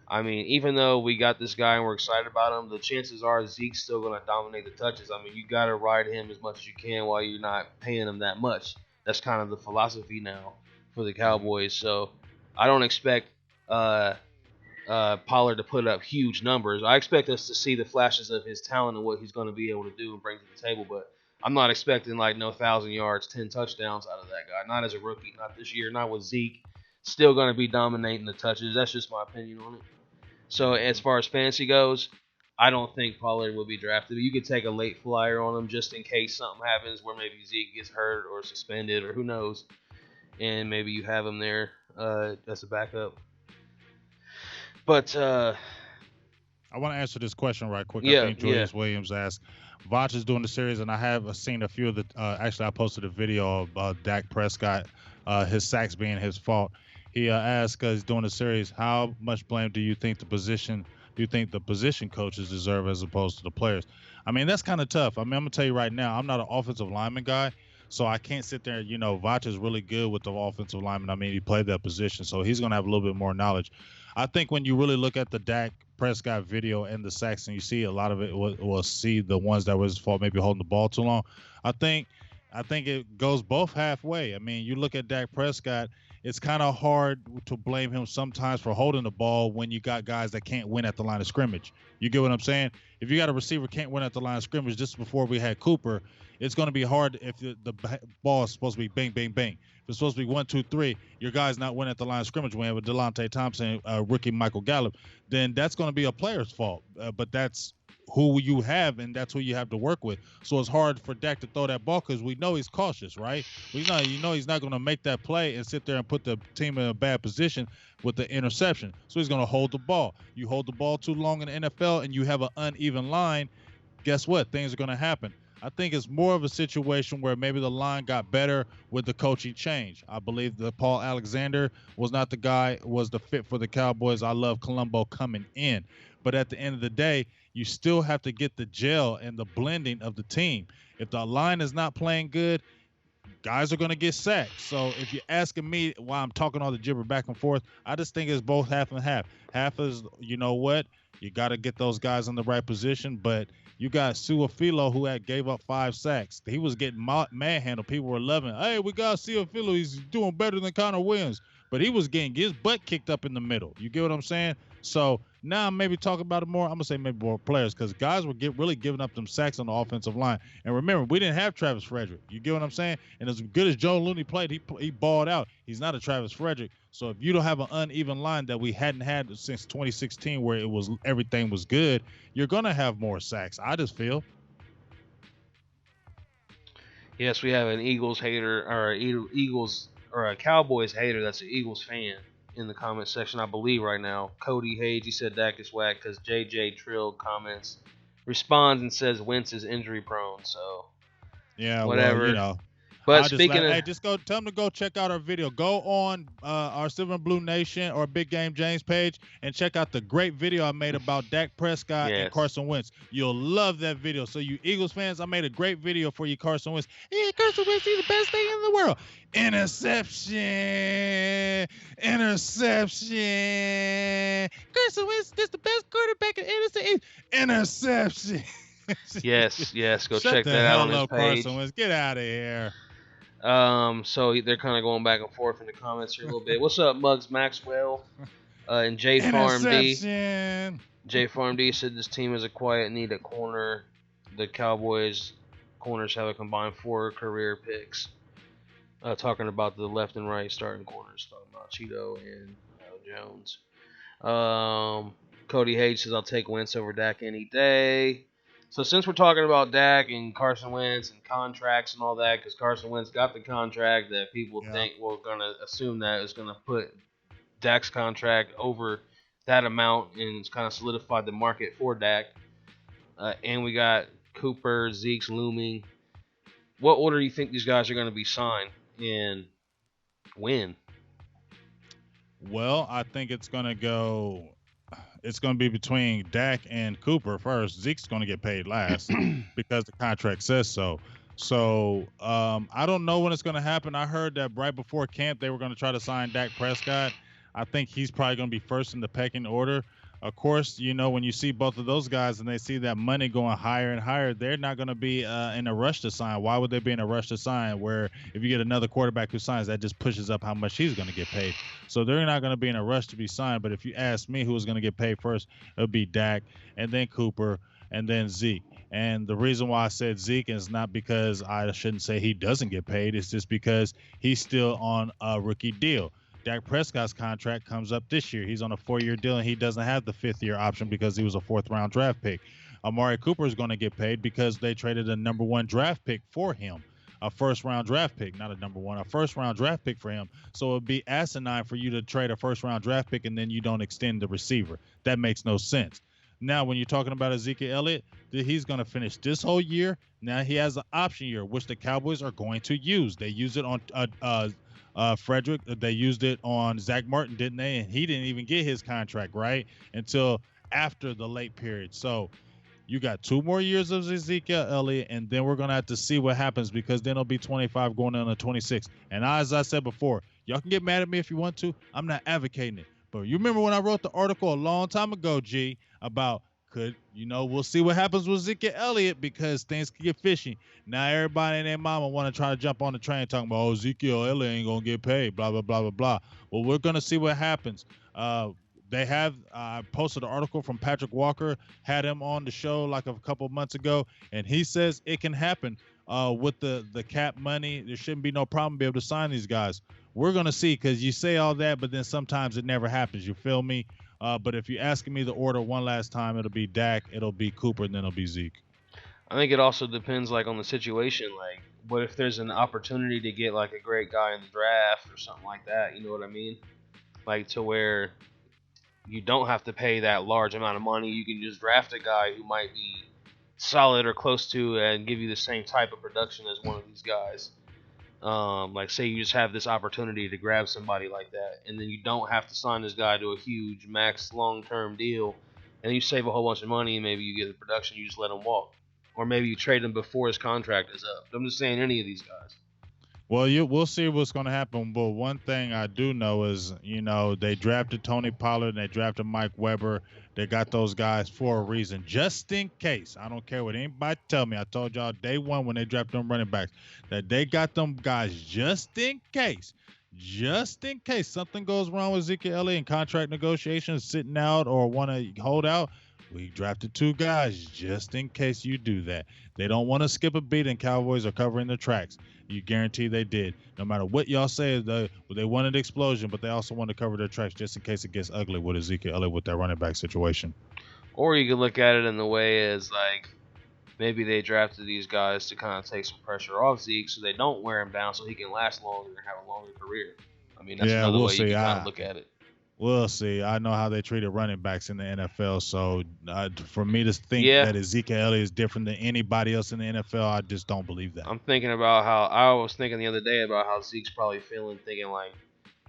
I mean, even though we got this guy and we're excited about him, the chances are Zeke's still going to dominate the touches. I mean, you got to ride him as much as you can while you're not paying him that much. That's kind of the philosophy now for the Cowboys. So I don't expect Pollard to put up huge numbers. I expect us to see the flashes of his talent and what he's going to be able to do and bring to the table, but I'm not expecting like no 1,000 yards, 10 touchdowns out of that guy. Not as a rookie, not this year, not with Zeke. Still going to be dominating the touches. That's just my opinion on it. So as far as fantasy goes, I don't think Pollard will be drafted. You could take a late flyer on him just in case something happens where maybe Zeke gets hurt or suspended or who knows, and maybe you have him there as a backup. But I want to answer this question right quick. I think Julius Williams asked. Voch is doing the series, and I have seen a few of the. Actually, I posted a video of Dak Prescott, his sacks being his fault. He asked, he's doing the series, how much blame do you think the position coaches deserve as opposed to the players? I mean, that's kind of tough. I mean, I'm gonna tell you right now, I'm not an offensive lineman guy, so I can't sit there. Voch is really good with the offensive lineman. I mean, he played that position, so he's gonna have a little bit more knowledge. I think when you really look at the Dak Prescott video and the sacks, and you see a lot of it, will see the ones that was his fault, maybe holding the ball too long. I think it goes both halfway. I mean, you look at Dak Prescott, it's kind of hard to blame him sometimes for holding the ball when you got guys that can't win at the line of scrimmage. You get what I'm saying? If you got a receiver can't win at the line of scrimmage, just before we had Cooper, it's going to be hard if the ball is supposed to be bang, bang, bang. If it's supposed to be 1, 2, 3, your guy's not winning at the line of scrimmage when with Delonte Thompson, rookie Michael Gallup, then that's going to be a player's fault. But that's who you have, and that's who you have to work with. So it's hard for Dak to throw that ball because we know he's cautious, right? He's not going to make that play and sit there and put the team in a bad position with the interception. So he's going to hold the ball. You hold the ball too long in the NFL and you have an uneven line, guess what? Things are going to happen. I think it's more of a situation where maybe the line got better with the coaching change. I believe that Paul Alexander was not the guy, was the fit for the Cowboys. I love Colombo coming in. But at the end of the day, you still have to get the gel and the blending of the team. If the line is not playing good, guys are going to get sacked. So if you're asking me why I'm talking all the gibber back and forth, I just think it's both half and half. Half is, you know what, you got to get those guys in the right position, but you got Suafilo who gave up 5 sacks. He was getting manhandled. People were loving, hey, we got Suafilo. He's doing better than Connor Williams. but he was getting his butt kicked up in the middle. You get what I'm saying? So now I'm maybe talking about it more. I'm gonna say maybe more players because guys were really giving up them sacks on the offensive line. And remember, we didn't have Travis Frederick. You get what I'm saying? And as good as Joe Looney played, he balled out. He's not a Travis Frederick. So if you don't have an uneven line that we hadn't had since 2016, where it was everything was good, you're gonna have more sacks. I just feel. Yes, we have an Eagles hater or a Cowboys hater that's an Eagles fan in the comment section, I believe, right now. Cody Hayes, he said Dak is whack because JJ Trill responds and says Wentz is injury prone. So yeah, whatever. Well, But speaking of, hey, just go tell them to go check out our video. Go on our Silver and Blue Nation or Big Game James page and check out the great video I made about Dak Prescott and Carson Wentz. You'll love that video. So you Eagles fans, I made a great video for you, Carson Wentz. Yeah, Carson Wentz, he's the best thing in the world. Interception. Carson Wentz, this the best quarterback in interception. yes, go Shut check the that out on hell his up, page. Carson Wentz. Get out of here. So they're kind of going back and forth in the comments here a little bit. What's up, Muggs Maxwell? And J Farm D. J Farm D said this team is a quiet need at corner. The Cowboys corners have a combined 4 career picks. Talking about the left and right starting corners. Talking about Cheeto and Jones. Cody Hayes says I'll take Wentz over Dak any day. So since we're talking about Dak and Carson Wentz and contracts and all that, because Carson Wentz got the contract that people think we're going to assume that is going to put Dak's contract over that amount, and it's kind of solidified the market for Dak. And we got Cooper, Zeke's looming. What order do you think these guys are going to be signed and when? Well, I think it's going to be between Dak and Cooper first. Zeke's going to get paid last because the contract says so. So I don't know when it's going to happen. I heard that right before camp they were going to try to sign Dak Prescott. I think he's probably going to be first in the pecking order. Of course, when you see both of those guys and they see that money going higher and higher, they're not going to be in a rush to sign. Why would they be in a rush to sign? Where if you get another quarterback who signs, that just pushes up how much he's going to get paid. So they're not going to be in a rush to be signed. But if you ask me who was going to get paid first, it would be Dak, and then Cooper, and then Zeke. And the reason why I said Zeke is not because I shouldn't say he doesn't get paid. It's just because he's still on a rookie deal. Dak Prescott's contract comes up this year. He's on a 4-year deal, and he doesn't have the 5th-year option because he was a 4th-round draft pick. Amari Cooper is going to get paid because they traded a number 1 draft pick for him, a 1st-round draft pick, not a number 1, a 1st-round draft pick for him. So it would be asinine for you to trade a 1st-round draft pick and then you don't extend the receiver. That makes no sense. Now, when you're talking about Ezekiel Elliott, he's going to finish this whole year. Now he has an option year, which the Cowboys are going to use. They use it on Frederick. They used it on Zach Martin, didn't they? And he didn't even get his contract, right, until after the late period. So you got 2 more years of Ezekiel Elliott, and then we're going to have to see what happens because then it'll be 25 going on to 26. And as I said before, y'all can get mad at me if you want to. I'm not advocating it. But you remember when I wrote the article a long time ago, G, about we'll see what happens with Ezekiel Elliott because things could get fishy. Now everybody and their mama want to try to jump on the train talking about, Ezekiel Elliott ain't going to get paid, blah, blah, blah, blah, blah. Well, we're going to see what happens. They have posted an article from Patrick Walker, had him on the show like a couple months ago, and he says it can happen with the cap money. There shouldn't be no problem be able to sign these guys. We're going to see because you say all that, but then sometimes it never happens. You feel me? But if you're asking me the order one last time, it'll be Dak, it'll be Cooper, and then it'll be Zeke. I think it also depends on the situation. Like, what if there's an opportunity to get a great guy in the draft or something like that? You know what I mean? Like to where you don't have to pay that large amount of money. You can just draft a guy who might be solid or close to and give you the same type of production as one of these guys. Say you just have this opportunity to grab somebody like that, and then you don't have to sign this guy to a huge max long-term deal, and you save a whole bunch of money, and maybe you get the production, you just let him walk. Or maybe you trade him before his contract is up. I'm just saying any of these guys. Well, we'll see what's going to happen. But one thing I do know is, they drafted Tony Pollard and they drafted Mike Weber. They got those guys for a reason, just in case. I don't care what anybody tell me. I told y'all day one when they drafted them running backs that they got them guys just in case. just in case something goes wrong with Ezekiel Elliott in contract negotiations, sitting out or want to hold out, we drafted 2 guys just in case you do that. They don't want to skip a beat, and Cowboys are covering their tracks. You guarantee they did. No matter what y'all say, they wanted explosion, but they also want to cover their tracks just in case it gets ugly with Ezekiel Elliott with that running back situation. Or you could look at it in the way as like maybe they drafted these guys to kind of take some pressure off Zeke so they don't wear him down so he can last longer and have a longer career. I mean, that's another way you can kind of look at it. We'll see. I know how they treated running backs in the NFL, so for me to think that Ezekiel Elliott is different than anybody else in the NFL, I just don't believe that. I'm thinking about how I was thinking the other day about how Zeke's probably feeling, thinking like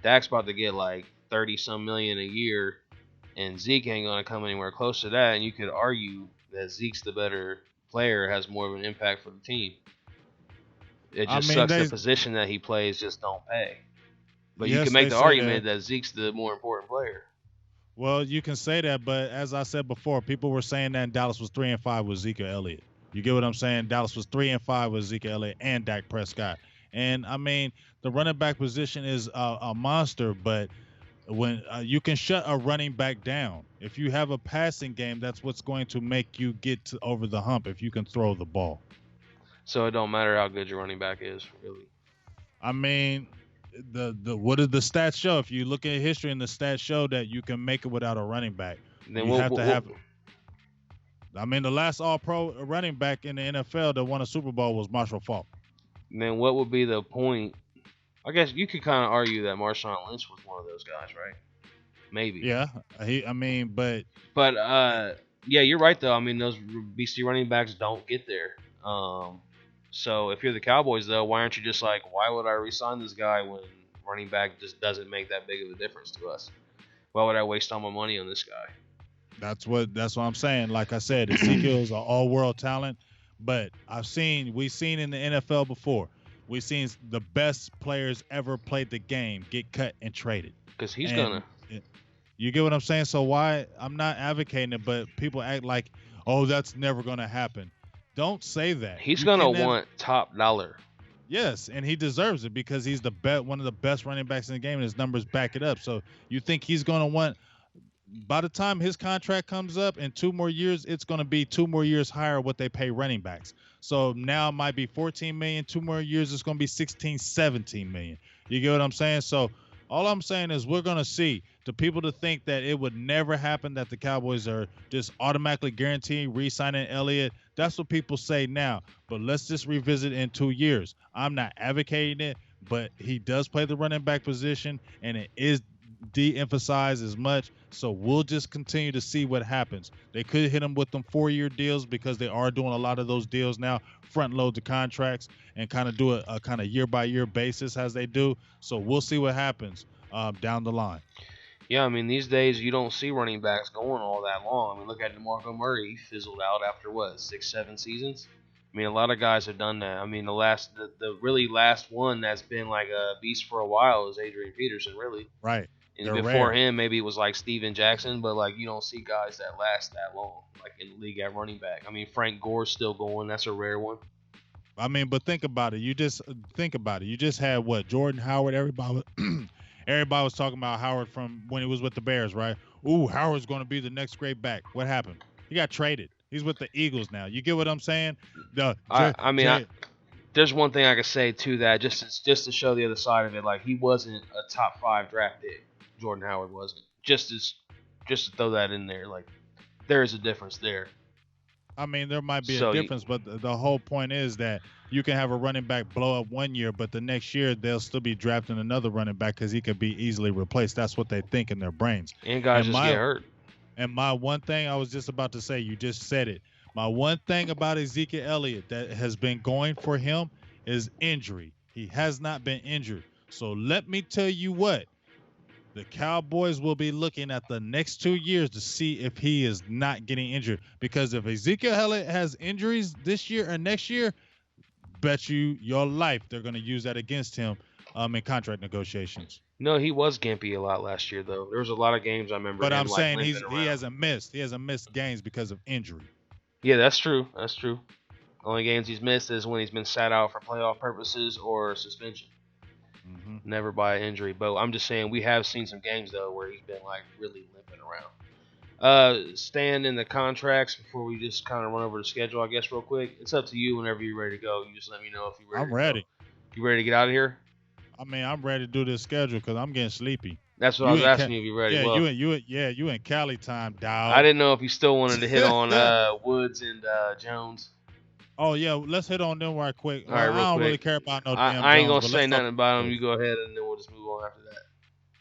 Dak's about to get like 30-some million a year, and Zeke ain't gonna come anywhere close to that. And you could argue that Zeke's the better player, has more of an impact for the team. It just sucks the position that he plays just don't pay. But you can make the argument that Zeke's the more important player. Well, you can say that, but as I said before, people were saying that Dallas was 3-5 with Ezekiel Elliott. You get what I'm saying? Dallas was 3-5 with Ezekiel Elliott and Dak Prescott. And I mean, the running back position is a monster, but when you can shut a running back down. If you have a passing game, that's what's going to make you get over the hump if you can throw the ball. So it don't matter how good your running back is, really. I mean, what did the stats show? If you look at history, and the stats show that you can make it without a running back. Then you have to have. I mean, the last All-Pro running back in the NFL that won a Super Bowl was Marshall Faulk. Then what would be the point? I guess you could kind of argue that Marshawn Lynch was one of those guys, right? Maybe. Yeah, But yeah, you're right though. I mean, those BC running backs don't get there. So if you're the Cowboys though, why aren't you just like, why would I re-sign this guy when running back just doesn't make that big of a difference to us? Why would I waste all my money on this guy? That's what I'm saying. Like I said, Ezekiel is an all-world talent, but we've seen in the NFL before. We've seen the best players ever played the game get cut and traded. Because he's gonna. You get what I'm saying? So why I'm not advocating it, but people act like, oh, that's never gonna happen. Don't say that. He's gonna want top dollar. Yes, and he deserves it because he's one of the best running backs in the game, and his numbers back it up. So you think he's gonna want? By the time his contract comes up in 2 more years, it's going to be 2 more years higher what they pay running backs. So now it might be 14 million. 2 more years, it's going to be 16, 17 million. You get what I'm saying? So all I'm saying is we're going to see. The people to think that it would never happen, that the Cowboys are just automatically guaranteeing re-signing Elliott, that's what people say now. But let's just revisit in 2 years. I'm not advocating it, but he does play the running back position, and it is de-emphasized as much, so we'll just continue to see what happens. They could hit him with them 4-year deals because they are doing a lot of those deals now, front load the contracts and kind of do a kind of year-by-year basis as they do. So we'll see what happens down the line. Yeah, I mean, these days you don't see running backs going all that long. I mean, look at DeMarco Murray. He fizzled out after, 6-7 seasons? I mean, a lot of guys have done that. I mean, the really last one that's been like a beast for a while is Adrian Peterson, really. Right. And before him, maybe it was like Steven Jackson, but like you don't see guys that last that long, like in the league at running back. I mean, Frank Gore's still going. That's a rare one. I mean, but think about it. You just had what? Jordan Howard. Everybody was talking about Howard from when he was with the Bears, right? Ooh, Howard's going to be the next great back. What happened? He got traded. He's with the Eagles now. You get what I'm saying? There's one thing I could say to that, just to show the other side of it. Like, he wasn't a top 5 draft pick. Jordan Howard wasn't. Just to throw that in there. Like, there is a difference there. I mean, there might be a difference, but the whole point is that you can have a running back blow up one year, but the next year they'll still be drafting another running back because he could be easily replaced. That's what they think in their brains. And guys just get hurt. And my one thing I was just about to say, you just said it. My one thing about Ezekiel Elliott that has been going for him is injury. He has not been injured. So let me tell you what. The Cowboys will be looking at the next 2 years to see if he is not getting injured. Because if Ezekiel Elliott has injuries this year or next year, bet you your life they're going to use that against him in contract negotiations. No, he was gimpy a lot last year, though. There was a lot of games I remember. But I'm saying he hasn't missed. He hasn't missed games because of injury. Yeah, that's true. That's true. Only games he's missed is when he's been sat out for playoff purposes or suspension. Mm-hmm. never by injury. But I'm just saying we have seen some games though where he's been like really limping around. Staying in the contracts before we just kind of run over the schedule, I guess, real quick. It's up to you whenever you're ready to go. You just let me know if you're ready I'm to go. ready. You ready to get out of here? I mean, I'm ready to do this schedule because I'm getting sleepy. That's what I You was in asking you if you're ready. yeah, Well, you in Cali time, I dog. didn't know if you still wanted to hit on Woods and Jones. Oh yeah, let's hit on them right quick. All right, Well, real I don't really quick. care about no damn I ain't Jones, gonna but let's say talk nothing about about him. Woods. You go ahead, and then we'll just move on after that.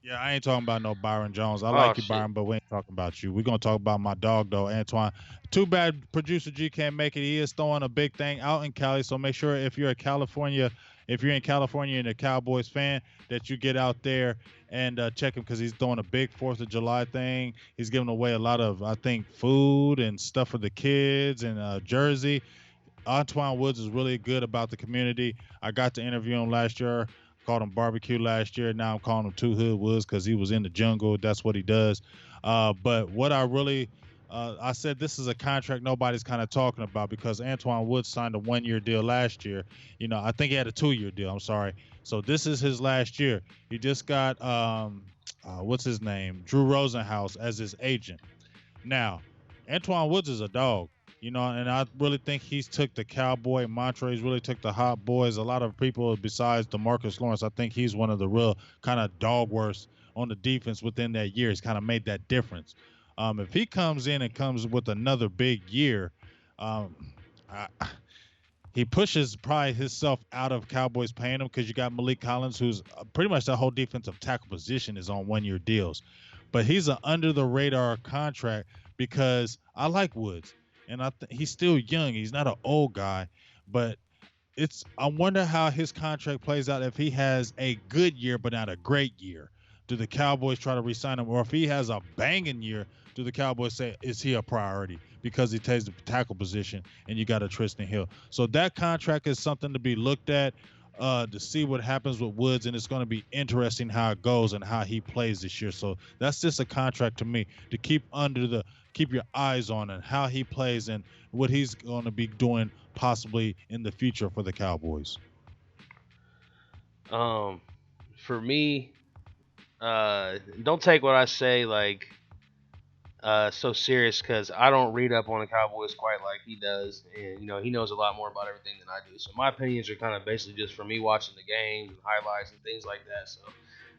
Yeah, I ain't talking about no Byron Jones. I Oh like you, shit. Byron, but we ain't talking about you. We're gonna talk about my dog though, Antoine. Too bad producer G can't make it. He is throwing a big thing out in Cali, so make sure if you're in California and a Cowboys fan, that you get out there and check him because he's throwing a big Fourth of July thing. He's giving away a lot of, I think, food and stuff for the kids and jersey. Antoine Woods is really good about the community. I got to interview him last year. Called him barbecue last year. Now I'm calling him Two Hood Woods because he was in the jungle. That's what he does. But what I said this is a contract nobody's kind of talking about because Antoine Woods signed a 1-year deal last year. I think he had a 2-year deal. I'm sorry. So this is his last year. He just got what's his name? Drew Rosenhaus as his agent. Now, Antoine Woods is a dog, and I really think he's took the cowboy mantra. He's really took the hot boys. A lot of people besides DeMarcus Lawrence, I think he's one of the real kind of dog worst on the defense within that year. He's kind of made that difference. If he comes in and comes with another big year, um, I, he pushes probably himself out of Cowboys paying him because you got Malik Collins, who's pretty much the whole defensive tackle position is on 1-year deals. But he's an under the radar contract because I like Woods, and he's still young. He's not an old guy, but I wonder how his contract plays out if he has a good year but not a great year. Do the Cowboys try to re-sign him, or if he has a banging year, do the Cowboys say is he a priority because he takes the tackle position and you got a Tristan Hill? So that contract is something to be looked at to see what happens with Woods, and it's going to be interesting how it goes and how he plays this year. So that's just a contract to me to keep your eyes on and how he plays and what he's going to be doing possibly in the future for the Cowboys. For me, don't take what I say like so serious because I don't read up on the Cowboys quite like he does, and he knows a lot more about everything than I do. So my opinions are kind of basically just from me watching the games and highlights and things like that. So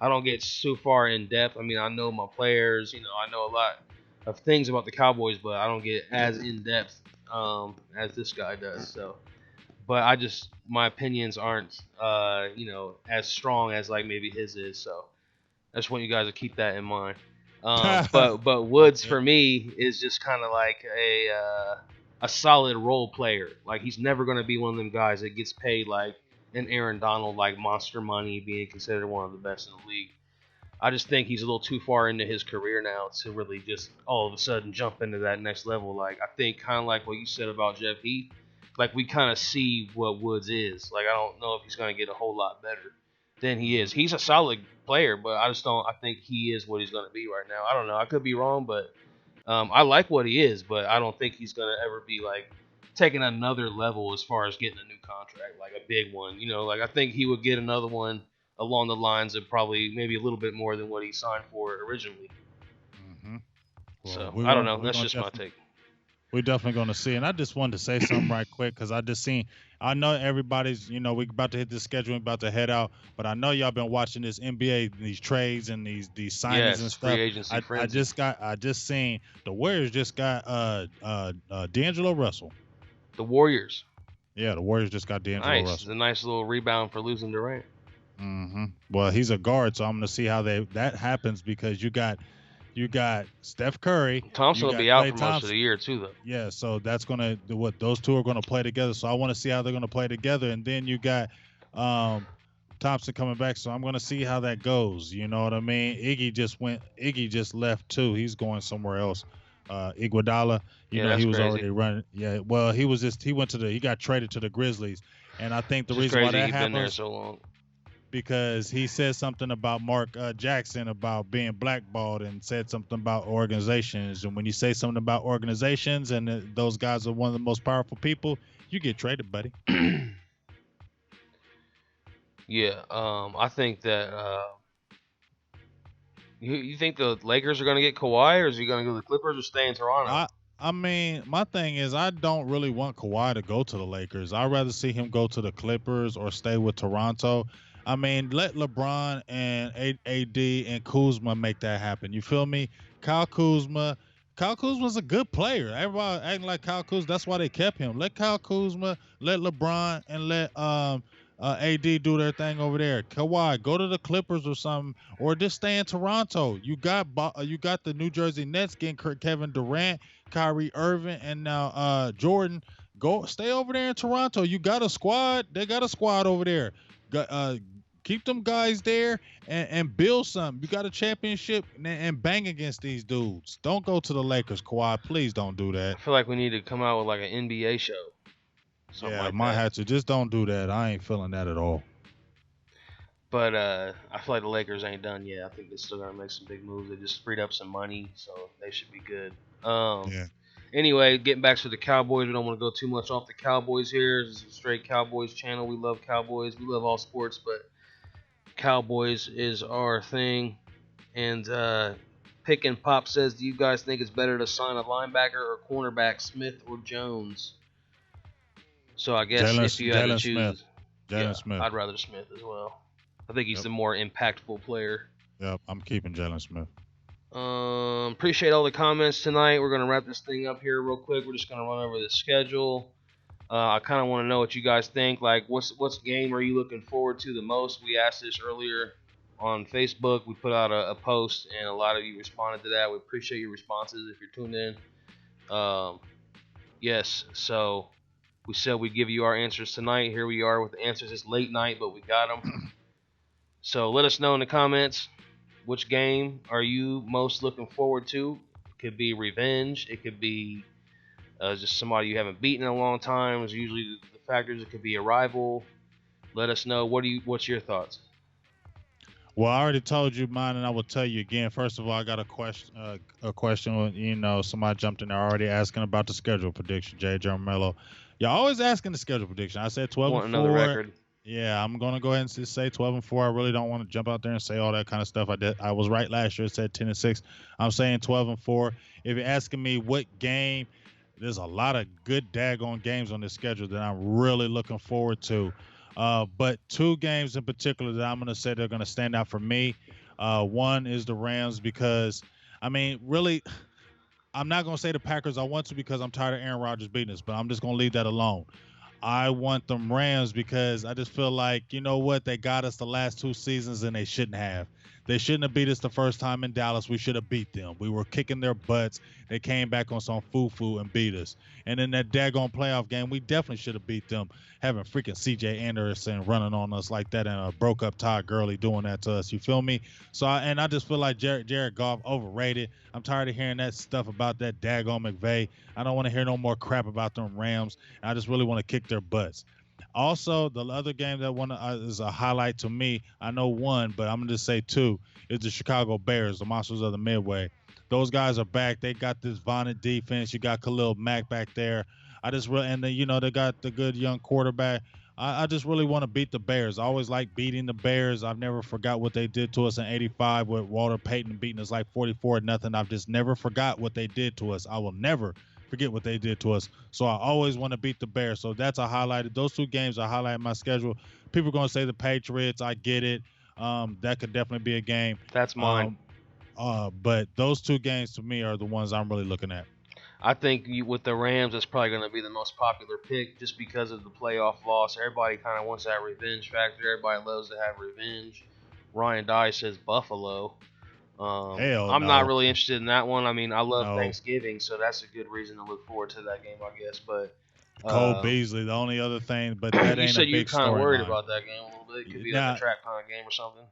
I don't get so far in depth. I mean, I know my players, I know a lot of things about the Cowboys, but I don't get as in depth as this guy does. So, but my opinions aren't as strong as like maybe his is. So I just want you guys to keep that in mind. But Woods Okay. for me is just kind of like a solid role player. Like he's never going to be one of them guys that gets paid like an Aaron Donald like monster money, being considered one of the best in the league. I just think he's a little too far into his career now to really just all of a sudden jump into that next level. Like I think kind of like what you said about Jeff Heath, like we kind of see what Woods is. Like I don't know if he's going to get a whole lot better than he is. He's a solid player, but I just don't. I think he is what he's going to be right now. I don't know. I could be wrong, but I like what he is, but I don't think he's going to ever be like taking another level as far as getting a new contract, like a big one. Like I think he would get another one along the lines of probably maybe a little bit more than what he signed for originally. Mm-hmm. Well, So I don't know. we're That's gonna just my take. we're definitely going to see. And I just wanted to say something right quick because I know everybody's, we about to hit the schedule, we about to head out, but I know y'all been watching this NBA, these trades and these signings and Yes, free stuff. agency I frenzy. just seen the Warriors just got D'Angelo Russell. The Warriors. Yeah, the Warriors just got D'Angelo Nice. It's Russell. a nice little rebound for losing Durant. Mm-hmm. Well, he's a guard, so I'm going to see how that happens because you got Steph Curry, Thompson you will got be out Klay for most of Thompson. the year too, though. Yeah, so that's gonna what those two are gonna play together. So I want to see how they're gonna play together, and then you got Thompson coming back. So I'm gonna see how that goes. You know what I mean? Iggy just left too. He's going somewhere else. Iguodala, Yeah, he that's was crazy. already running. Yeah, well, he got traded to the Grizzlies, and I think the It's just reason why crazy that he's been there happens so long. because he said something about Mark Jackson about being blackballed and said something about organizations. And when you say something about organizations and those guys are one of the most powerful people, you get traded, buddy. Yeah, I think that you think the Lakers are going to get Kawhi, or is he going to go to the Clippers or stay in Toronto? I mean, my thing is I don't really want Kawhi to go to the Lakers. I'd rather see him go to the Clippers or stay with Toronto. I mean, let LeBron and AD and Kuzma make that happen. You feel me? Kyle Kuzma. Kyle Kuzma's a good player. Everybody acting like Kyle Kuzma. That's why they kept him. Let Kyle Kuzma, let LeBron, and let AD do their thing over there. Kawhi, go to the Clippers or something, or just stay in Toronto. You got the New Jersey Nets getting Kevin Durant, Kyrie Irving, and now Jordan. Go stay over there in Toronto. You got a squad. They got a squad over there. Keep them guys there and build something. You got a championship and bang against these dudes. Don't go to the Lakers, Kawhi. Please don't do that. I feel like we need to come out with like an NBA show, something Yeah, like might that. have to. Just don't do that. I ain't feeling that at all. But I feel like the Lakers ain't done yet. I think they're still gonna make some big moves. They just freed up some money, so they should be good. Yeah. Anyway, getting back to the Cowboys, we don't want to go too much off the Cowboys here. This is a straight Cowboys channel. We love Cowboys. We love all sports, but Cowboys is our thing. And Pick and Pop says, do you guys think it's better to sign a linebacker or cornerback, Smith or Jones? So I guess if you had to Jalen choose, Smith. Jalen Smith. I'd rather Smith as well. I think he's Yep. the more impactful player. Yep. I'm keeping Jalen Smith. Appreciate all the comments tonight. We're gonna wrap this thing up here real quick. We're just gonna run over the schedule. I kind of want to know what you guys think. Like, what's game are you looking forward to the most? We asked this earlier on Facebook. We put out a post, and a lot of you responded to that. We appreciate your responses if you're tuned in. Yes, so we said we'd give you our answers tonight. Here we are with the answers. It's late night, but we got them. So let us know in the comments. Which game are you most looking forward to? It could be revenge. It could be just somebody you haven't beaten in a long time. Is usually the factors. It could be a rival. Let us know. What's your thoughts? Well, I already told you mine, and I will tell you again. First of all, I got a question. You know, somebody jumped in there already asking about the schedule prediction. Jay Jermello, y'all always asking the schedule prediction. I said 12 Want and another 4. record? Yeah, I'm gonna go ahead and say 12 and 4. I really don't want to jump out there and say all that kind of stuff. I was right last year. It said 10 and 6. I'm saying 12 and 4. If you're asking me what game, there's a lot of good daggone games on this schedule that I'm really looking forward to. But two games in particular that I'm gonna say they're gonna stand out for me. One is the Rams because, I mean, really, I'm not gonna say the Packers. I want to because I'm tired of Aaron Rodgers beating us, but I'm just gonna leave that alone. I want them Rams because I just feel like, you know what, they got us the last 2 seasons and they shouldn't have. They shouldn't have beat us the first time in Dallas. We should have beat them. We were kicking their butts. They came back on some foo-foo and beat us. And in that daggone playoff game, we definitely should have beat them, having freaking C.J. Anderson running on us like that and a broke-up Todd Gurley doing that to us. You feel me? So, I just feel like Jared Goff overrated. I'm tired of hearing that stuff about that daggone McVay. I don't want to hear no more crap about them Rams. I just really want to kick their butts. Also, the other game that is a highlight to me, I know one, but I'm going to just say two, is the Chicago Bears, the Monsters of the Midway. Those guys are back. They got this vaunted defense. You got Khalil Mack back there. I just really, and then, you know, they got the good young quarterback. I just really want to beat the Bears. I always like beating the Bears. I've never forgot what they did to us in '85 with Walter Payton beating us like 44-0. I've just never forgot what they did to us. I will never forget what they did to us. So I always want to beat the Bears. So that's a highlight. Those two games I highlight in my schedule. People are going to say the Patriots. I get it. That could definitely be a game. That's mine. But those two games to me are the ones I'm really looking at. I think with the Rams, it's probably going to be the most popular pick just because of the playoff loss. Everybody kind of wants that revenge factor. Everybody loves to have revenge. Ryan Dye says Buffalo. Hell I'm no. not really interested in that one. I mean, I love No. Thanksgiving, so that's a good reason to look forward to that game, I guess. But Cole Beasley, the only other thing, but that you ain't said a you're big kind of worried storyline. about that game a little bit. It could be Now, like a trap kind of game or something.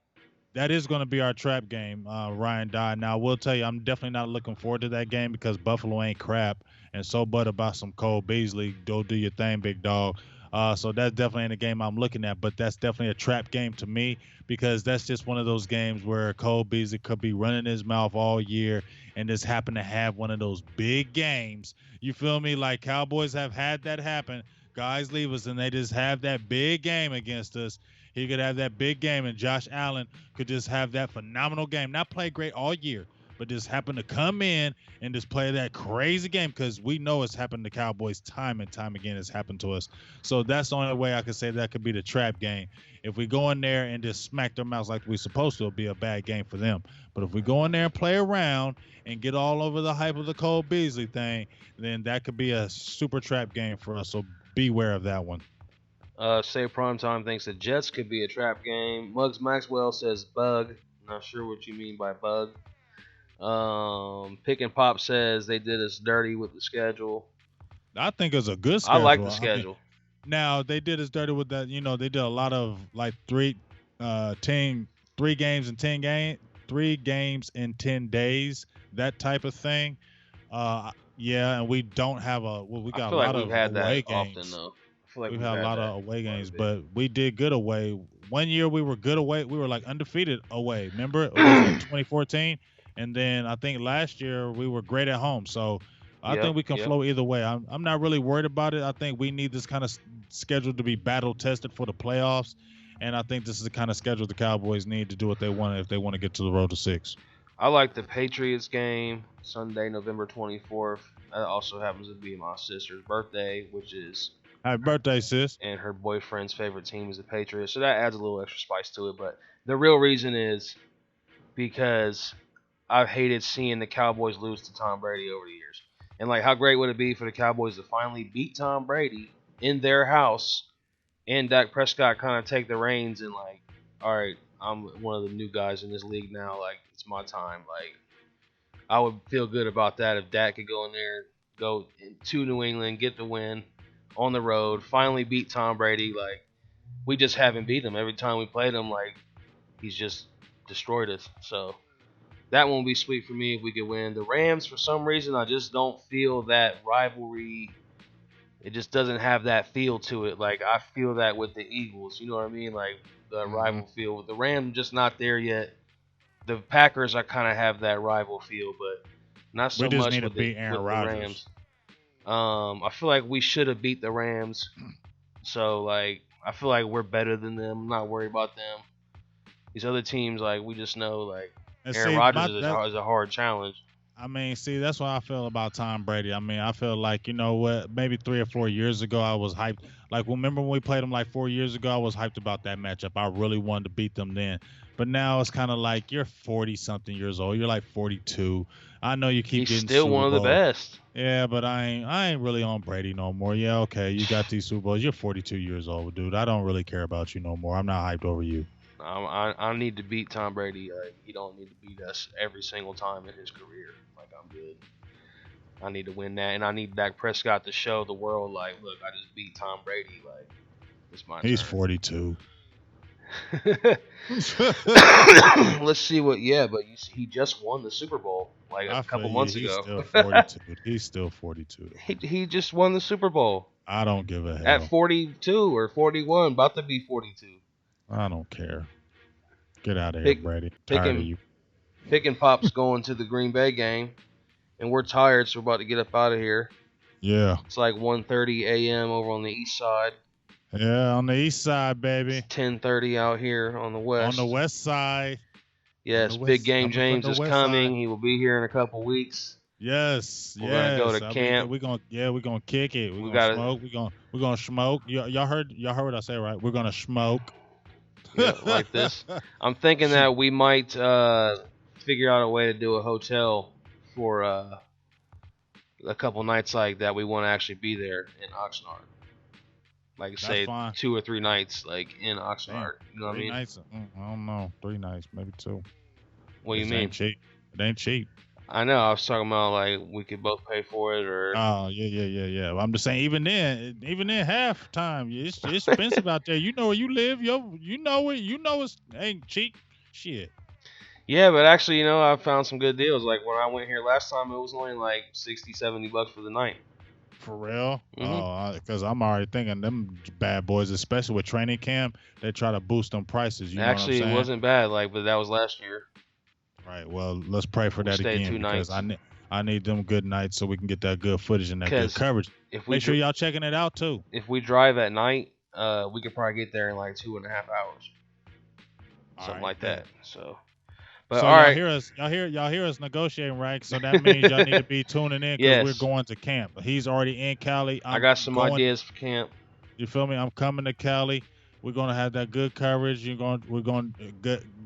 that is going to be our trap game, Ryan Dye. Now, I will tell you, I'm definitely not looking forward to that game because Buffalo ain't crap. And so, but about some Cole Beasley, go do your thing, big dog. So that's definitely in the game I'm looking at, but that's definitely a trap game to me because that's just one of those games where Cole Beasley could be running his mouth all year and just happen to have one of those big games. You feel me? Like Cowboys have had that happen. guys leave us and they just have that big game against us, he could have that big game, and Josh Allen could just have that phenomenal game. Not play great all year, but just happen to come in and just play that crazy game, because we know it's happened to Cowboys time and time again. It's happened to us. So that's the only way I could say that could be the trap game. If we go in there and just smack their mouths like we're supposed to, it'll be a bad game for them. But if we go in there and play around and get all over the hype of the Cole Beasley thing, then that could be a super trap game for us. So beware of that one. Say Primetime thinks the Jets could be a trap game. Muggs Maxwell says bug. Not sure what you mean by bug. Pick and Pop says they did us dirty with the schedule. I think it's a good schedule. I like the schedule. Now they did us dirty with that. They did a lot of like three games in 10 days, that type of thing. Yeah, and we don't have we got a lot of away games. Often, though. I feel like we've had a lot of away games, but we did good away. One year we were good away. We were like undefeated away. Remember? It was like 2014. And then I think last year we were great at home. So I think we can flow either way. I'm not really worried about it. I think we need this kind of schedule to be battle tested for the playoffs. And I think this is the kind of schedule the Cowboys need to do what they want if they want to get to the road to 6. I like the Patriots game, Sunday, November 24th. That also happens to be my sister's birthday, which is... Happy birthday, sis. And her boyfriend's favorite team is the Patriots. So that adds a little extra spice to it. But the real reason is because I've hated seeing the Cowboys lose to Tom Brady over the years. And, like, how great would it be for the Cowboys to finally beat Tom Brady in their house and Dak Prescott kind of take the reins and, like, all right, I'm one of the new guys in this league now. Like, it's my time. Like, I would feel good about that if Dak could go in there, go to New England, get the win on the road, finally beat Tom Brady. Like, we just haven't beat him. Every time we played him, like, he's just destroyed us. So that won't be sweet for me if we could win. The Rams, for some reason, I just don't feel that rivalry. It just doesn't have that feel to it. Like, I feel that with the Eagles. You know what I mean? Like, the rival feel. With the Rams, just not there yet. The Packers, I kind of have that rival feel, but not so much with the Rams. I feel like we should have beat the Rams. So, like, I feel like we're better than them. I'm not worried about them. These other teams, like, we just know, like, Aaron Rodgers is a hard challenge. I mean, see, that's what I feel about Tom Brady. I mean, I feel like, you know what, maybe 3 or 4 years ago I was hyped. Like, remember when we played them like 4 years ago? I was hyped about that matchup. I really wanted to beat them then. But now it's kind of like you're 40-something years old. You're like 42. I know you keep getting still Super one of the Bowl. best. Yeah, but I ain't really on Brady no more. Yeah, okay, you got these Super Bowls. You're 42 years old, dude. I don't really care about you no more. I'm not hyped over you. I need to beat Tom Brady. He don't need to beat us every single time in his career. Like, I'm good. I need to win that, and I need Dak Prescott to show the world, like, look, I just beat Tom Brady. Like, it's my turn. He's 42. Let's see what. Yeah, but he just won the Super Bowl like a couple months ago. Still 42. He's still 42. He just won the Super Bowl. I don't give a hell. At 42 or 41, about to be 42. I don't care. Get out of here, Brady. Tired of you. Pick and Pop's going to the Green Bay game, and we're tired, so we're about to get up out of here. Yeah. It's like 1:30 a.m. over on the east side. Yeah, on the east side, baby. It's 10:30 out here on the west. On the west side. Yes, Big Game James is coming. He will be here in a couple weeks. Yes, we're gonna go to camp. We're gonna kick it. We're gonna smoke. We're gonna smoke. Y'all heard what I say, right? We're gonna smoke. Yeah, like this. I'm thinking that we might figure out a way to do a hotel for a couple nights like that. We want to actually be there in Oxnard. Like, that's say fine. 2 or 3 nights, like, in Oxnard. You know what I mean? 3 nights? I don't know. 3 nights, maybe 2. What do you mean? Ain't cheap. It ain't cheap. I know. I was talking about, like, we could both pay for it, or. Oh, yeah. Well, I'm just saying, even then, half time, it's expensive out there. You know where you live. You know it. You know it ain't cheap. Shit. Yeah, but actually, you know, I found some good deals. Like, when I went here last time, it was only like $60-$70 for the night. For real? Mm-hmm. Oh, because I'm already thinking them bad boys, especially with training camp, they try to boost them prices. You know actually, what I'm saying? It wasn't bad, like, but that was last year. Right. Well, let's pray for that again. 2 nights. I need them good nights so we can get that good footage and that good Because coverage. if we Make sure y'all checking it out too. if we drive at night, we could probably get there in like 2.5 hours, All something right, like bet. that. So, but So all right, y'all hear us negotiating, right? So that means y'all need to be tuning in because we're yes, going to camp. He's already in Cali. I I'm got some going. ideas for camp. You feel me? I'm coming to Cali. We're gonna have that good coverage. We're going.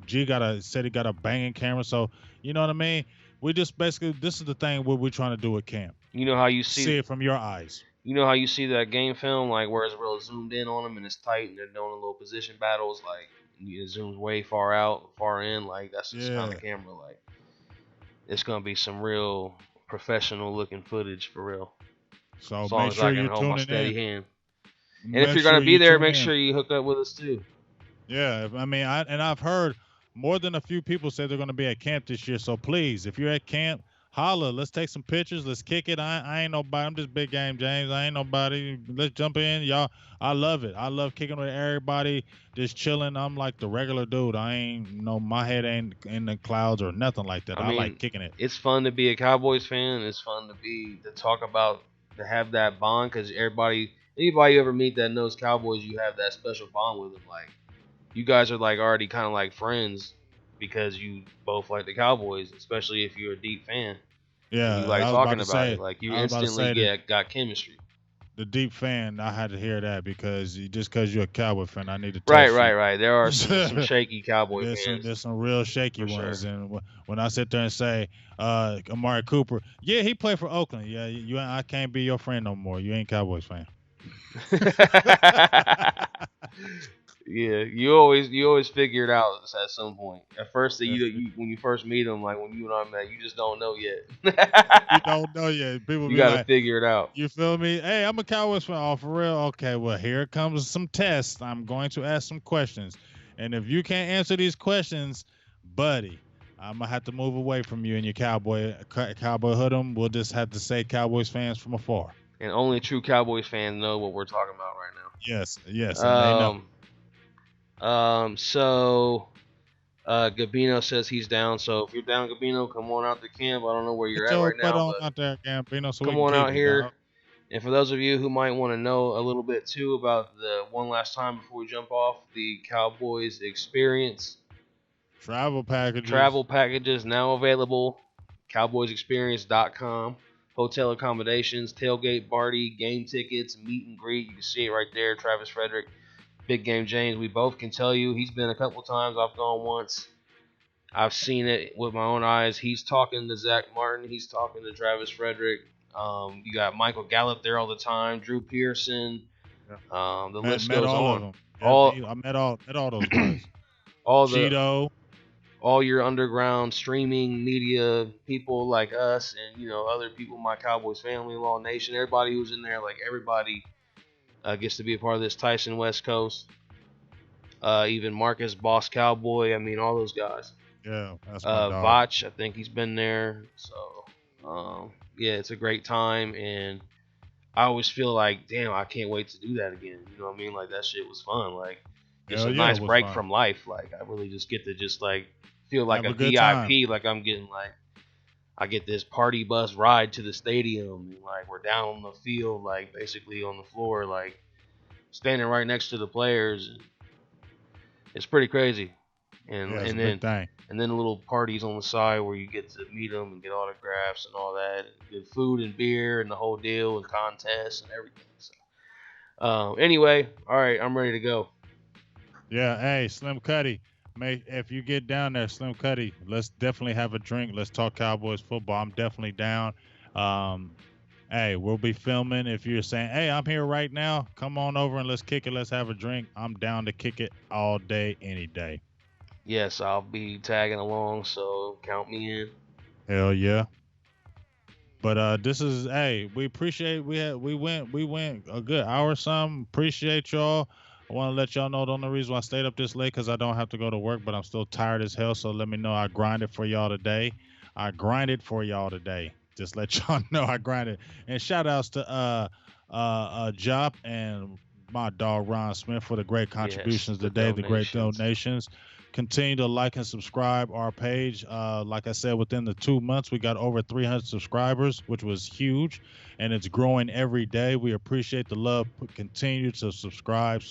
G said he got a banging camera. So you know what I mean. We just basically this is the thing what we're trying to do at camp. You know how you See see it from your eyes. You know how you see that game film, like where it's real zoomed in on them and it's tight and they're doing little position battles, like it zooms way far out, far in, like that's this kind Yeah. of camera. Like it's gonna be some real professional looking footage for real. So As long make as I sure can you're hold my tuning steady in. hand. And if Make you're gonna sure be you there, tune make in. sure you hook up with us too. Yeah, I mean, I've heard more than a few people say they're going to be at camp this year. So please, if you're at camp, holla. Let's take some pictures. Let's kick it. I ain't nobody. I'm just Big Game James. I ain't nobody. Let's jump in, y'all. I love it. I love kicking with everybody, just chilling. I'm like the regular dude. I ain't my head ain't in the clouds or nothing like that. I I like mean, kicking it. it's fun to be a Cowboys fan. It's fun to talk about, to have that bond, because anybody you ever meet that knows Cowboys, you have that special bond with them. Like you guys are like already kind of like friends because you both like the Cowboys, especially if you're a deep fan and you Yeah, like I was about talking to about it. say. Like you I was about to instantly say got chemistry. the deep fan. I had to hear that because just because you're a Cowboy fan, I need to Right, test you. right, right. There are some shaky Cowboy fans There's some real shaky for sure. ones, and when I sit there and say, Amari Cooper, yeah, he played for Oakland. Yeah, I can't be your friend no more. You ain't Cowboys fan. Yeah, you always figure it out at some point. At first, when you first meet them, like when you and I met, you just don't know You yet. don't know yet. People You be got to like, figure it out. you feel me? Hey, I'm a Cowboys fan. Oh, for real? Okay, well, here comes some tests. I'm going to ask some questions, and if you can't answer these questions, buddy, I'm gonna have to move away from you and your cowboy hood'em. We'll just have to say Cowboys fans from afar. And only true Cowboys fans know what we're talking about Yes, and they know. right now. So Gabino says he's down. So if you're down, Gabino, come on out to camp. I don't know where you're Get at your right butt now, on but out there, Gambino, so we come can on kick out it, dog. here. And for those of you who might want to know a little bit too about the one last time before we jump off, the Cowboys experience Travel packages now available. CowboysExperience.com. Hotel accommodations, tailgate party, game tickets, meet and greet. You can see it right there. Travis Frederick, Big Game James. We both can tell you he's been a couple times. I've gone once. I've seen it with my own eyes. He's talking to Zach Martin. He's talking to Travis Frederick. You got Michael Gallup there all the time. Drew Pearson. Yeah. The Met list met goes all of on. them. All I met all those guys. all the Cheeto. all your underground streaming media people like us and other people, my Cowboys family, Law Nation, everybody who's in there, like everybody gets to be a part of this. Tyson West Coast, even Marcus Boss Cowboy. I mean, all those guys. Yeah, that's my dog. Vach, I think he's been there. So yeah, it's a great time, and I always feel like, damn, I can't wait to do that again. You know what I mean? Like that shit was fun. Like just Hell a yeah, nice it was break fun. from life. Like I really just get to just like feel like Have a a good time. VIP. Like I'm getting like I get this party bus ride to the stadium. And, like we're down on the field, like basically on the floor, like standing right next to the players. It's pretty crazy. And Yeah, it's a and big then thing. and then little parties on the side where you get to meet them and get autographs and all that, and good food and beer and the whole deal and contests and everything. So, anyway, all right, I'm ready to go. Yeah, hey, Slim Cuddy. If you get down there, Slim Cuddy, let's definitely have a drink. Let's talk Cowboys football. I'm definitely down. Um, hey, we'll be filming. If you're saying, hey, I'm here right now, come on over and let's kick it. Let's have a drink. I'm down to kick it all day, any day. Yes, I'll be tagging along, so count me in. Hell yeah. But this is hey, we appreciate we went a good hour or something. Appreciate y'all. I want to let y'all know the only reason why I stayed up this late because I don't have to go to work, but I'm still tired as hell. So let me know I grinded for y'all today. I grinded for y'all today. Just let y'all know I grinded. And shout outs to Jop and my dog Ron Smith for the great Yes, contributions the today, the great donations. donations. Continue to like and subscribe our page. Like I said, within the 2 months, we got over 300 subscribers, which was huge, and it's growing every day. We appreciate the love. Continue to subscribe,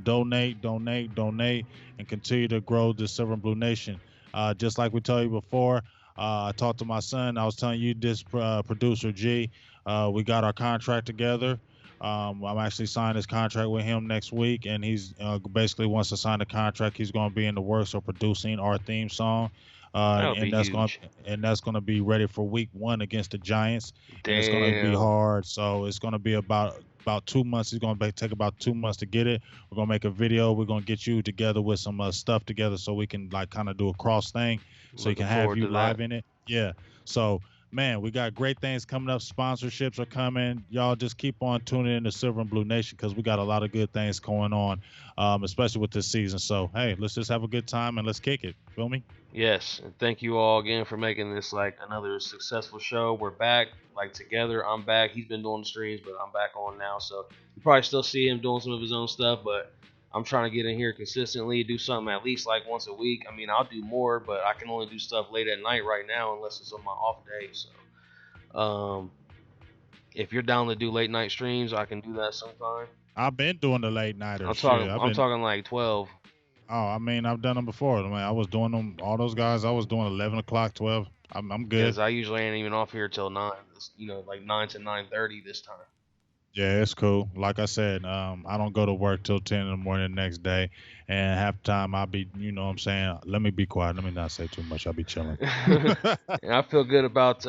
donate, and continue to grow the Silver and Blue Nation. Just like we told you before, I talked to my son. I was telling you this, producer G. We got our contract together. I'm actually signing his contract with him next week, and he's basically wants to sign the contract. He's going to be in the works of producing our theme song, That'll be huge. that's going to be ready for week 1 against the Giants, and it's going to be Damn. hard. So it's going to be about 2 months. It's going to take about 2 months to get it. We're going to make a video. We're going to get you together with some stuff together so we can like kind of do a cross thing, so you can have you live in it. Yeah. So. Man, we got great things coming up. Sponsorships are coming. Y'all just keep on tuning in to Silver and Blue Nation because we got a lot of good things going on, especially with this season. So, hey, let's just have a good time and let's kick it. Feel me? Yes, and thank you all again for making this like another successful show. We're back, like together. I'm back. He's been doing the streams, but I'm back on now. So you probably still see him doing some of his own stuff, but I'm trying to get in here consistently, do something at least like once a week. I mean, I'll do more, but I can only do stuff late at night right now unless it's on my off day. So, if you're down to do late night streams, I can do that sometime. I've been doing the late night. I'm talking like 12. Oh, I mean, I've done them before. I mean, I was doing them. All those guys, I was doing 11 o'clock, 12. I'm good. Because I usually ain't even off here till 9. Like 9 to 9:30 this time. Yeah, it's cool. Like I said, I don't go to work till 10 in the morning the next day, and half the time I'll be, you know what I'm saying? Let me be quiet. Let me not say too much. I'll be chilling. And I feel good about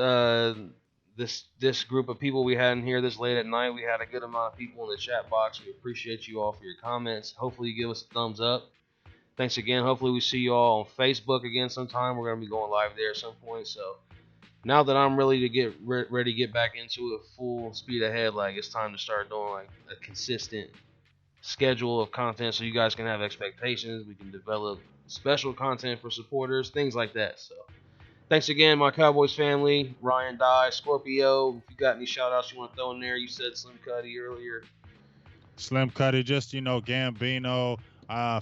this group of people we had in here this late at night. We had a good amount of people in the chat box. We appreciate you all for your comments. Hopefully you give us a thumbs up. Thanks again. Hopefully we see you all on Facebook again sometime. We're going to be going live there at some point. So now that I'm ready to get back into it full speed ahead, like it's time to start doing like a consistent schedule of content so you guys can have expectations. We can develop special content for supporters, things like that. So thanks again, my Cowboys family. Ryan Dye, Scorpio. If you got any shout outs you want to throw in there, you said Slim Cuddy earlier. Slim Cuddy, just, Gambino.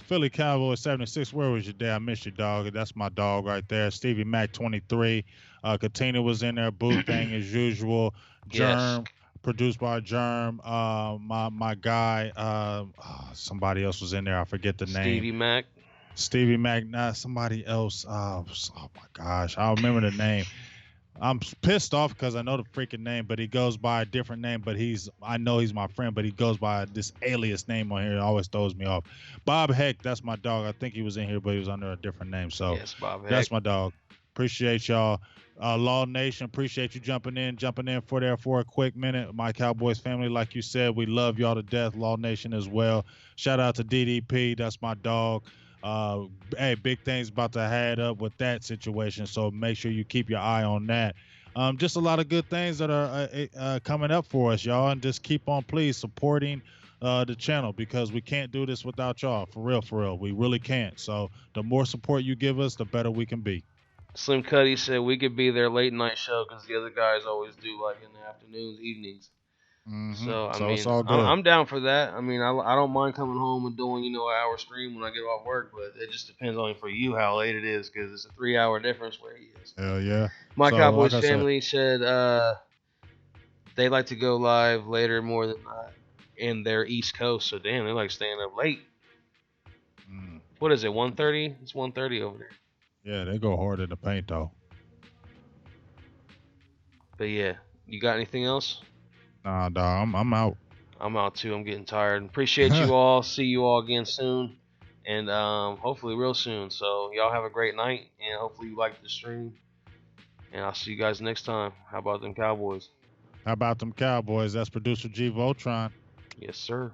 Philly Cowboys 76. Where was your day? I missed you, dog. That's my dog right there. Stevie Mac 23. Katina was in there. Boo thing as usual. Germ, yes. Produced by Germ. My guy. Somebody else was in there. I forget the name. Stevie Mac. Not somebody else. Oh my gosh, I remember the name. I'm pissed off because I know the freaking name, but he goes by a different name. But I know he's my friend, but he goes by this alias name on here. It always throws me off. Bob Heck, that's my dog. I think he was in here, but he was under a different name. So yes, Bob Heck. That's my dog. Appreciate y'all. Law Nation, appreciate you jumping in for a quick minute. My Cowboys family, like you said, we love y'all to death. Law Nation as well. Shout out to DDP. That's my dog. Hey, big things about to head up with that situation, so make sure you keep your eye on that. Just a lot of good things that are coming up for us, y'all, and just keep on, please, supporting the channel because we can't do this without y'all. For real, we really can't. So the more support you give us, the better we can be. Slim Cuddy said we could be their late night show because the other guys always do like in the afternoons, evenings. Mm-hmm. So I mean, it's all good. I'm down for that. I mean, I don't mind coming home and doing an hour stream when I get off work, but it just depends on for you how late it is because it's a 3-hour difference where he is. Hell yeah. My Cowboys family said they like to go live later more than not in their East Coast. So damn, they like staying up late. What is it? 1:30? It's 1:30 over there. Yeah, they go hard in the paint though. But yeah, you got anything else? Nah, dog, I'm out. I'm out too. I'm getting tired. Appreciate you all. See you all again soon. And hopefully real soon. So y'all have a great night. And hopefully you like the stream. And I'll see you guys next time. How about them Cowboys? That's Producer G Voltron. Yes, sir.